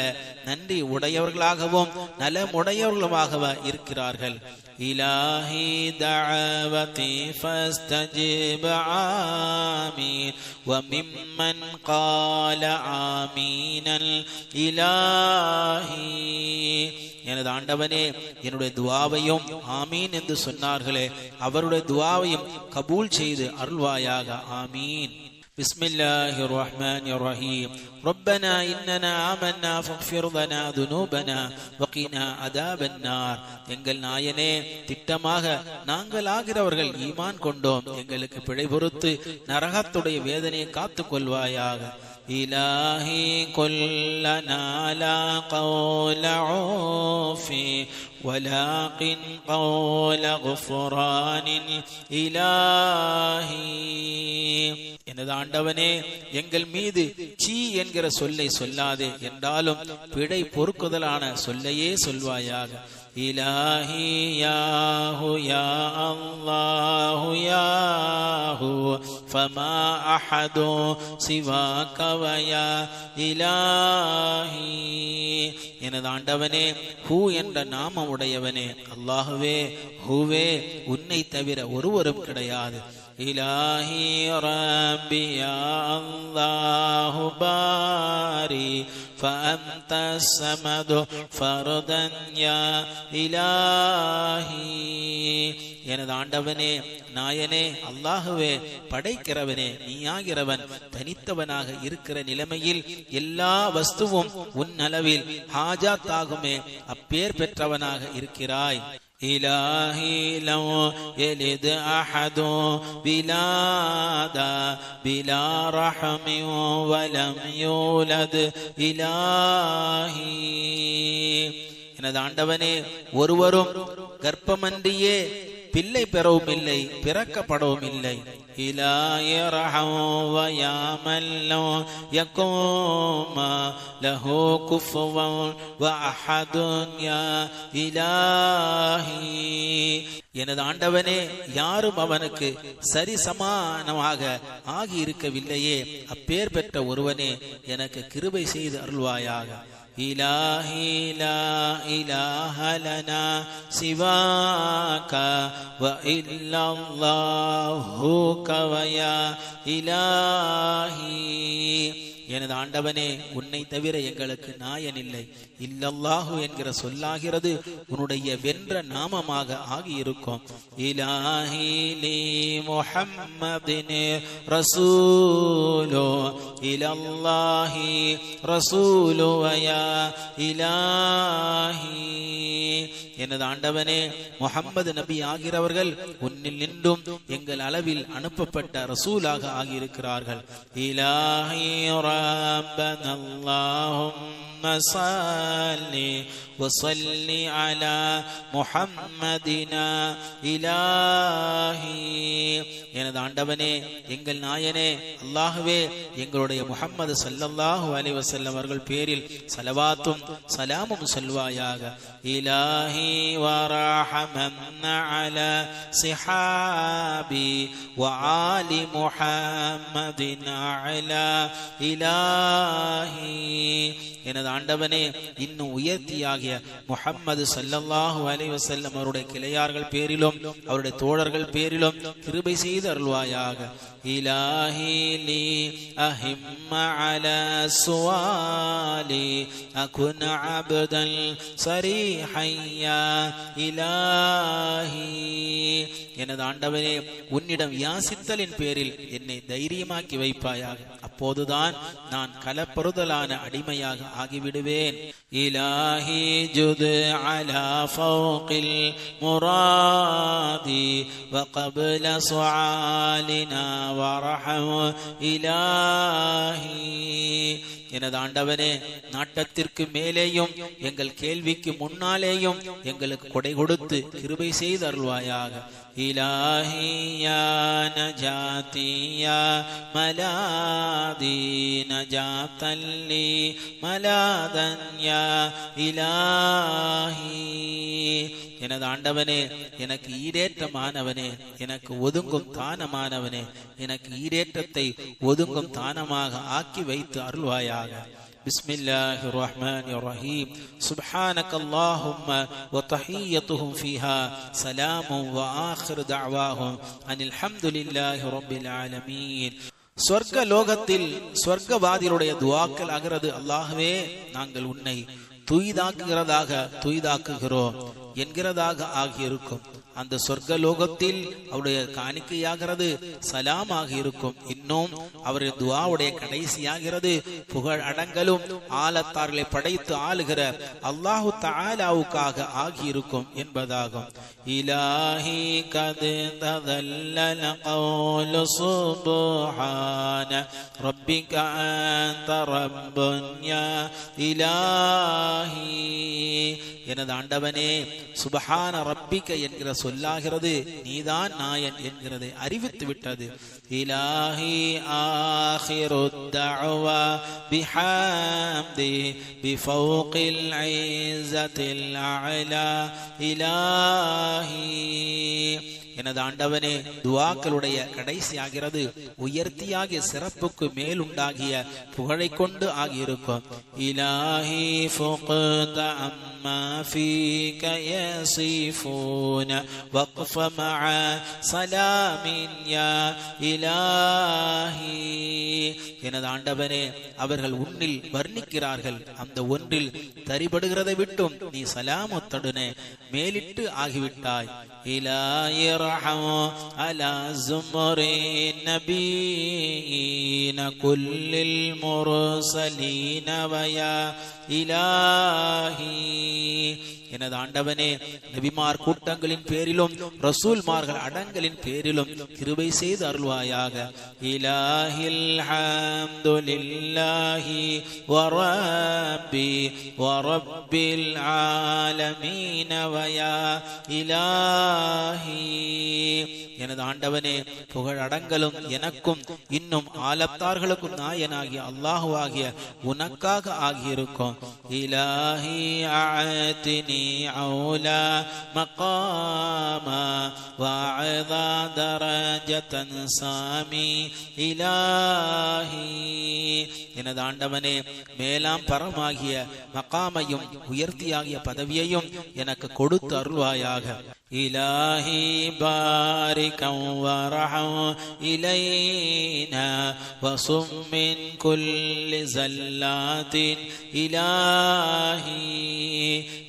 நன்றி உடையவர்களாகவும் நலமுடையவர்களுமாக இருக்கிறார்கள். இலாஹி தஅவதி ஃபஸ்தஜிப் ஆமீன் வமிம்மன் கால ஆமீனல் இலாஹி. எனது ஆண்டவனே, என்னுடைய துஆவையும் ஆமீன் என்று சொன்னார்களே, அவருடைய துஆவையும் கபூல் செய்து அருள்வாயாக. ஆமீன். بسم الله الرحمن الرحيم. ربنا إننا آمنا فاغفر لنا ذنوبنا وقنا عذاب النار. எங்கள் நாயனே, திட்டமாக நாங்கள் ஆகிறவர்கள் ஈமான் கொண்டோம், எங்களுக்கு பிழை பொறுத்து நரகத்துடைய வேதனையை காத்துக் கொள்வாயாக. إلهي كلنا لا قول عوفي ولكن قول غفران إلهي. எனது ஆண்டவனே, எங்கள் மீது சீ என்கிற சொல்லை சொல்லாதே, என்றாலும் பிழை பொறுக்குதலான சொல்லையே சொல்வாயாக. இலாஹி யாஹு யா அல்லாஹு யாஹு ஃபமா அஹது சிவாக வயா இலாஹி. எனது ஆண்டவனே, ஹூ என்ற நாமம் உடையவனே, அல்லாஹுவே, ஹூவே, உன்னை தவிர ஒருவரும் கிடையாது. இலாஹி ரப்பி யா அல்லாஹு பாரி فأنت الصمد فردا يا إلهي. எனது ஆண்டவனே, நாயனே, அல்லாஹுவே, படைக்கிறவனே, நீயாகிறவன் தனித்தவனாக இருக்கிற நிலைமையில் எல்லா வஸ்துவும் உன் அளவில் ஹாஜாத்தாகுமே, அப்பேர் பெற்றவனாக இருக்கிறாய். إلهي لو يلد أحد بلادا بلا رحم ولم يولد إلهي. எனது ஆண்டவனே, ஒருவரும் கர்ப்பமன்றியே பிள்ளை பெறவும் இல்லை, பிறக்கப்படவும் இல்லை. இலாஹி ரஹம் வ யா மல்லோ யகும் லஹு குஃபுவன் வ அஹதுன் யா இலாஹி. எனது ஆண்டவனே, யாரும் அவனுக்கு சரி சமானமாக ஆகி இருக்கவில்லையே, அப்பேர் பெற்ற ஒருவனே எனக்கு கிருபை செய்து அருள்வாயாக. இலாஹி லா இலாஹ லனா சிவாக வ இல்லல்லாஹு கவயா இலாஹி. எனது ஆண்டவனே, உன்னை தவிர எங்களுக்கு நாயன் இல்லை. இல்லல்லாஹு என்கிற சொல்லாகிறது உன்னுடைய வென்ற நாமமாக ஆகியிருக்கும். இலாஹி லி முஹம்மதின் ரசூலு இலல்லாஹி ரசூலு வயா இலாஹி. எனது ஆண்டவனே, முஹம்மது நபி ஆகிறவர்கள் உன்னில் நின்றும் எங்கள் அளவில் அனுப்பப்பட்ட ரசூலாக ஆகியிருக்கிறார்கள். இலாஹி ரப்பனா அல்லாஹும்ம ஸல்லி வஸல்லி அலா முஹம்மதினா இலாஹி. எனது ஆண்டவனே, எங்கள் நாயனே, அல்லாஹுவே, எங்களுடைய முஹம்மது ஸல்லல்லாஹு அலைஹி வஸல்லம் அவர்கள் பேரில் ஸலவாத்தும் ஸலாமும் சொல்வாயாக. இலாஹி வரஹமன் அலா ஸிஹாபி வ ஆலி முஹம்மதின் அலா இலாஹி. எனது ஆண்டவனே, இன்னும் உயர்த்தியாகிய முஹம்மது ஸல்லல்லாஹு அலைஹி வஸல்லம் அவருடைய கிளையார்கள் பேரிலும் அவருடைய தோழர்கள் பேரிலும் கிருபை செய்து அருள்வாயாக. இலாஹி லி அஹிம்ம அலா சுவாலி அகுன் அப்தல் சரிஹய்யா யா இலாஹி, எனது ஆண்டவனே உன்னிடம் யாசித்தலின் பேரில் என்னை தைரியமாக்கி வைப்பாயாக, அப்போதுதான் நான் கலப்பறுதலான அடிமையாக ஆகிவிடுவேன். இலாஹி ஜுத் அலா ஃபௌகில் முராதி வகப்ல சுஆலினா வரஹம் இலாஹி, எனது ஆண்டவனே நாட்டத்திற்கு மேலேயும் எங்கள் கேள்விக்கு முன்னாலேயும் எங்களுக்கு கொடை கொடுத்து கிருபை செய்து அருள்வாயாக. இலாஹி யா நஜாதி யா மலாதி நஜாத்தல்லி மலாதன் யா இலாஹி, எனது ஆண்டவனே எனக்கு ஈடேற்றமானவனே, எனக்கு ஒதுங்கும் தானமானவனே, எனக்கு ஈடேற்றத்தை ஒதுங்கும் தானமாக ஆக்கி வைத்து அருள்வாயாக. பிஸ்மில்லாஹிர் ரஹ்மானிர் ரஹீம். சுப்ஹானக்கல்லாஹும்ம வ தஹிய்யத்துஹும் ஃபீஹா ஸலாமுன் வ ஆகிரு தஅவாஹும் அனில் ஹம்துலில்லாஹி ரப்பில் ஆலமீன். சொர்க்க லோகத்தில் சொர்க்கவாதிகளுடைய துஆக்கள் ஆகிறது, அல்லாஹ்வே நாங்கள் உன்னை துய்தாக்குகிறோம் என்கிறதாக ஆகியிருக்கும். அந்த சொர்க்க லோகத்தில் அவருடைய காணிக்கையாகிறது சலாமாக இருக்கும். இன்னும் அவருடைய துஆவுடைய கடைசியாகிறது புகழ் அடங்கலும் ஆலத்தார்களை படைத்து ஆளுகிற அல்லாஹு தஆலாவுக்காக ஆகியிருக்கும் என்பதாகும். இலாஹி கத் ததல்லல கௌலு சுப்ஹான ரப்பிக அன்த ரப்புன் யா இலாஹி, எனது ஆண்டவனே சுப்ஹான ரப்பிக என்கிற சொல்லாகிறது நீதான் நாயன் என்கிறதை அறிவித்து விட்டது. இலாஹி ஆகிருத் தஅவா பிஹம்தி பிஃபௌகில் இஸ்ஸத்தில் அலா இலாஹி, எனது ஆண்டவனே துஆக்களுடைய கடைசி ஆகிறது உயர்த்தியாகிய சிறப்புக்கு மேலுண்டாகிய புகழை கொண்டு ஆகியிருக்கும். இலாஹி ஃபுக்த அம்மா ஃபீக யஸிஃபூன வக்ஃப மஅ ஸலாமின் யா இலாஹி, எனது ஆண்டவனே அவர்கள் உன்னில் வர்ணிக்கிறார்கள், அந்த ஒன்றில் தரிபடுகிறதை விட்டும் நீ சலாமத்துடனே மேலிட்டு ஆகிவிட்டாய். இலாஹி ரஹமு அலா ஸும்ரின் நபியின் குல்லில் முர்சலீன வயா இலாஹி, எனது ஆண்டவனே நபிமார் கூட்டங்களின் பேரிலும் ரசூல்மார்கள் அடங்கலின் பேரிலும் கிருபை செய்து அருள்வாயாக. இலாஹில் ஹம்துலில்லாஹி வ ரப்பி வ ரப்பில் ஆலமீன வயா இலாஹி, எனது ஆண்டவனே புகழ் அடங்கலும் எனக்கும் இன்னும் ஆலத்தார்களுக்கும் நாயனாகிய அல்லாஹுவாகிய உனக்காக ஆகியிருக்கும். இலாஹி ஆத்தினி அவுலா மகாமா வஅதா தரஜதன் சாமி இலாஹி, எனது ஆண்டவனே மேலாம் பரமாகிய மகாமையும் உயர்த்தியாகிய பதவியையும் எனக்கு கொடுத்து அருள்வாயாக. இலாஹி பாரிகம் வரஹம் இலைனா வசும்மின் குல்லி ஸல்லாத்தின் இலாஹி,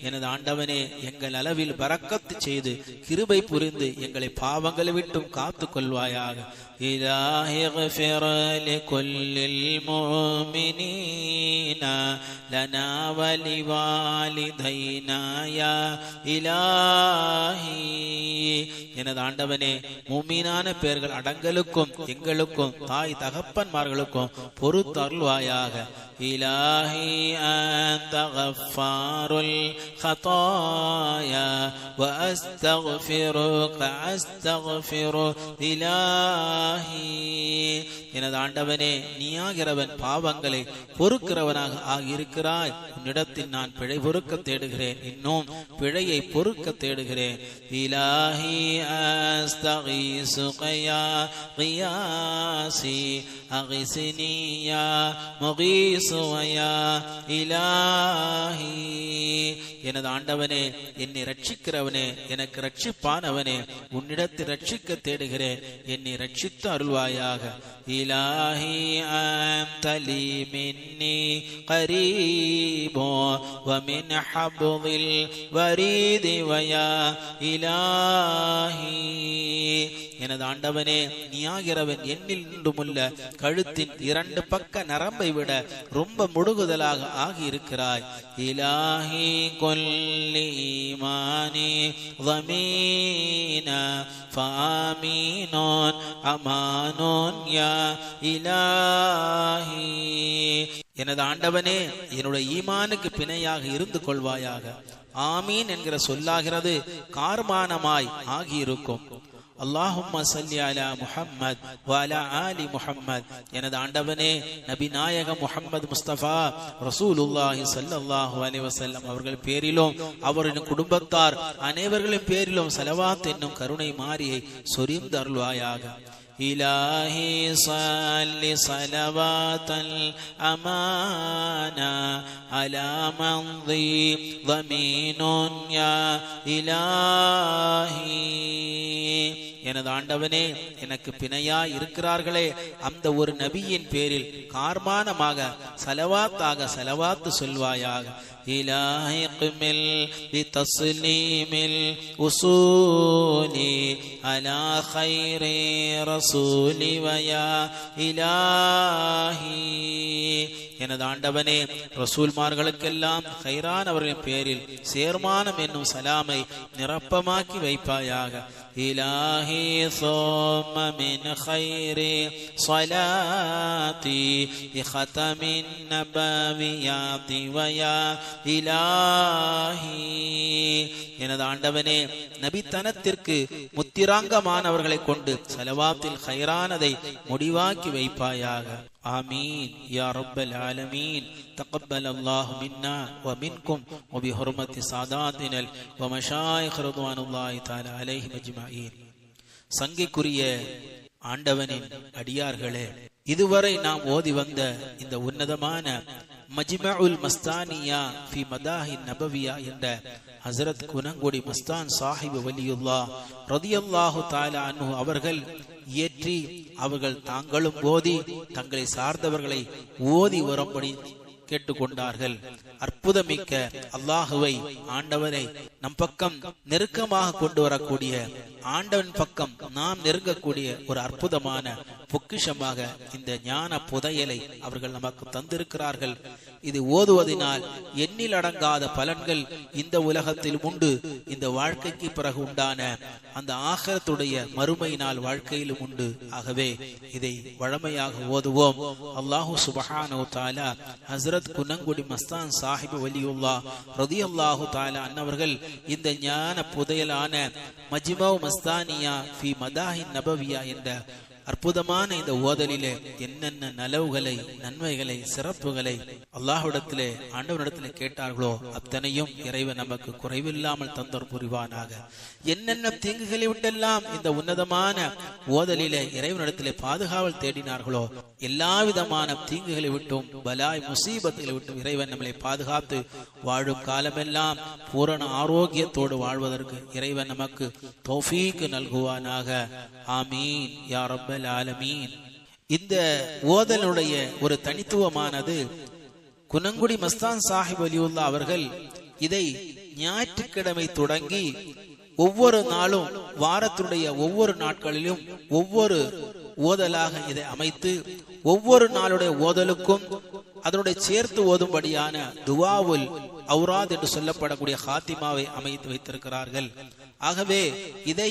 எனது ஆண்டவனே எங்கள் அளவில் பரக்கத்து செய்து கிருபை புரிந்து எங்களை பாவங்களை விட்டும் காத்து கொள்வாயாக. இலாஹி இக்ஃபிர் லிகுல்லில் முஃமினீனா லனா வலிவாலிதைனா யா இலாஹி, எனது ஆண்டவனே முஃமினான பேர்கள் அடங்கலுக்கும் எங்களுக்கும் தாய் தகப்பன்மார்களுக்கும் பொறுத்து அருள்வாயாக. இலாஹி அன்த கஃபாருல் ஹதாயா வ அஸ்தக்ஃபிருக அஸ்தக்ஃபிரு இலாஹி, எனது ஆண்டவனே நீயாகிறவன் பாவங்களை பொறுக்கிறவனாக ஆகியிருக்கிறாய். உன்னிடத்தில் நான் பிழை பொறுக்க தேடுகிறேன், இன்னும் பிழையை பொறுக்க தேடுகிறேன். இலாஹி அஸ்தகீஸுக யா கியாஸி அகிஸ்னி யா முகீஸு யா இலாஹி. எனது ஆண்டவனே, என்னை ரட்சிக்கிறவனே, எனக்கு ரட்சிப்பானவனே, உன்னிடத்தில் ரட்சிக்க தேடுகிறேன், என்னை ரட்சித்து அருள்வாயாக. இலாஹி அன்தலி மின்னி கரீபோ வமின் ஹப்தில் வரீதி வயா இலாஹி. எனது ஆண்டவனே, நீயாகிறவன் என்னில் நின்றுமுள்ள கழுத்தின் 2 பக்க நரம்பை விட ரொம்ப முடுகுதலாக ஆகியிருக்கிறாய். இலாஹி கொல்லி ஈமானி ضمீனா فآمீனோன் அமானோன் யா இலாஹி. எனது ஆண்டவனே, என்னுடைய ஈமானுக்கு பிணையாக இருந்து கொள்வாயாக. ஆமீன் என்கிற சொல்லாகிறது கார்மானமாய் ஆகியிருக்கும். அல்லாஹும்ம ஸல்லி அலா முஹம்மத் வ அலா ஆலி முஹம்மத். எனது ஆண்டவனே, நபி நாயகம் முஹம்மது முஸ்தபா ரசூலுல்லாஹி ஸல்லல்லாஹு அலைஹி வஸல்லம் அவர்கள் பேரிலும் அவரின் குடும்பத்தார் அனைவர்களின் பேரிலும் ஸலவாத் என்னும் கருணை மாரியை சொரிந்து அருள்வாயாக. இலாஹி ஸல்லி ஸலவாத்தல் அமானா அலா மன் ضمீனுன் யா இலாஹி. எனது ஆண்டவனே, எனக்கு பிணையாய் இருக்கிறார்களே அந்த ஒரு நபியின் பேரில் கார்மானமாக ஸலவாத்தாக ஸலவாத்து சொல்வாயாக. இலாஹி க்மில் பிதஸ்லீமில் உசூலி அலா கைரி ரசூலி வயா இலாஹி. எனது ஆண்டவனே, ரசூல்மார்களுக்கெல்லாம் கைரான் அவர்களின் பேரில் சேர்மானம் என்னும் சலாமை நிரப்பமாக்கி வைப்பாயாக. இலாஹி ثم من خير صلاتي بختم النبويات ويا إلهي. எனது ஆண்டவனே, நபித்தனத்திற்கு முத்திராங்கமானவர்களை கொண்டு ஸலவாத்தில் கைரானதை முடிவாக்கி வைப்பாயாக. ஆமீன் யா ரப்பல் ஆலமீன். தகப்பல் அல்லாஹு மின்னா வ மின்கும் வ பிஹுர்மத்தி சாதாத்தினல் வ மஷாயிக் ரிضவானுல்லாஹி தஆலா அலைஹிம் அஜ்மஈன். சங்கைக்குரிய ஆண்டவனின் அடியார்களே, இதுவரை நாம் ஓதி வந்த இந்த உன்னதமான மஜ்மஉல் மஸ்தானியா ஃபி மதாஹி நபவியா என்ற ஹஜ்ரத் குனங்குடி மஸ்தான் சாஹிப் வலியுல்லாஹ் ரலியல்லாஹு தஆலா அன்ஹு அவர்கள் இயற்றி, அவர்கள் தாங்களும் ஓதி தங்களை சார்ந்தவர்களை ஓதி வரும்படி கேட்டுக்கொண்டார்கள். அற்புதமிக்க அல்லாஹுவை, ஆண்டவரை நம் பக்கம் நெருக்கமாக கொண்டு வரக்கூடிய, ஆண்டவன் பக்கம் நாம் நெருங்கக்கூடிய ஒரு அற்புதமான பொக்கிஷமாக இந்த ஞான புதையலை அவர்கள் நமக்கு தந்திருக்கிறார்கள். இது ஓதுவதனால் எண்ணில் அடங்காத பலன்கள் இந்த உலகத்தில் உண்டு. இந்த வாழ்க்கைக்கு பிறகு உண்டான அந்த ஆகிரத்துடைய மறுமை நாள் வாழ்க்கையிலும் உண்டு. ஆகவே இதை வழமையாக ஓதுவோம். அல்லாஹு சுப்ஹானஹு தஆலா ஹஜ்ரத் குனங்குடி மஸ்தான் சாஹிப் வலியுல்லாஹ் ரலியல்லாஹு தஆலா அன்னவர்கள் இந்த ஞான புதையலான மஜ்மஉ மஸ்தானியா ஃபி மதாஹி நபவியா என்ற அற்புதமான இந்த ஓதலிலே என்னென்ன நலவுகளை, நன்மைகளை, சிறப்புகளை அல்லாஹ்விடத்திலே, ஆண்டவரிடத்திலே கேட்டார்களோ அத்தனையும் இறைவன் நமக்கு குறைவில்லாமல் தந்தர் புரிவானாக. என்னென்ன தீங்குகளை விட்டெல்லாம் இந்த உன்னதமான ஓதலிலே இறைவனிடத்திலே பாதுகாவல் தேடினார்களோ எல்லா விதமான தீங்குகளை விட்டும், பலாய் முசீபத்தை விட்டும் இறைவன் நம்மளை பாதுகாத்து வாழும் காலமெல்லாம் பூரண ஆரோக்கியத்தோடு வாழ்வதற்கு இறைவன் நமக்கு தௌஃபீக் நல்குவானாக. ஆமீன் யா ரப்பல் ஆலமீன். இந்த ஓதலுடைய ஒரு தனித்துவமானது, குனங்குடி மஸ்தான் சாஹிப் வலியுல்லாஹ் அவர்கள் இதை ஞாயிற்றுக்கிழமை தொடங்கி ஒவ்வொரு நாளும், வாரத்துடைய ஒவ்வொரு நாட்களிலும் ஒவ்வொரு ஓதலாக இதை அமைத்து, ஒவ்வொரு நாளுடைய ஓதலுக்கும் அதனுடைய சேர்த்து ஓதும்படியான துவாவுல் அவுராத் என்று சொல்லப்படக்கூடிய ஹாத்திமாவை அமைத்து வைத்திருக்கிறார்கள். ஆகவே இதை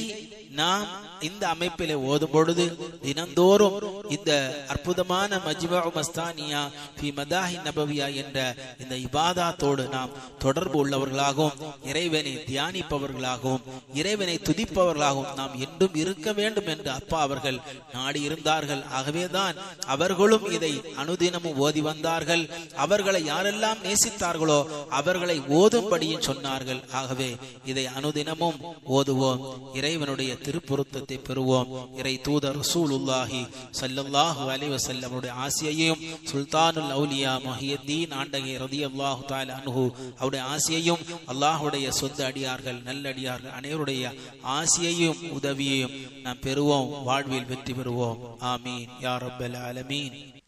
நாம் இந்த அமைப்பிலே ஓதும் பொழுது தினந்தோறும் இந்த அற்புதமான மஜ்மஉ மஸ்தானியா ஃபி மதாஹி நபவியா என்ற இந்த இபாதத்தோடு நாம் தொடர்பு உள்ளவர்களாகவும், இறைவனை தியானிப்பவர்களாகவும், இறைவனை துதிப்பவர்களாகவும் நாம் என்றும் இருக்க வேண்டும் என்று அப்பா அவர்கள் நாடி இருந்தார்கள். ஆகவேதான் அவர்களும் இதை அனுதினமும் ஓதி வந்தார்கள். அவர்களை யாரெல்லாம் நேசித்தார்களோ அவர்களை ஓதும்படியும் சொன்னார்கள். ஆகவே இதை அனுதினமும் ஓதுவோம். இறைவனுடைய திருப்பொருத்தத்தை பெறுவோம். இறை தூதர் ரசூலுல்லாஹி ஸல்லல்லாஹு அலைஹி வஸல்லம் உடைய ஆசியையும் சுல்தானுல் அவுலியா முஹியத்தீன் ஆண்டகை ரலியல்லாஹு தஆலா அன்ஹு அவருடைய ஆசியையும் அல்லாஹ்வுடைய சொந்த அடியார்கள் நல்லடியார்கள் அனைவருடைய ஆசியையும் உதவியையும் நாம் பெறுவோம். வாழ்வில் வெற்றி பெறுவோம். ஆமீன் யா ரப்பல் ஆலமீன்.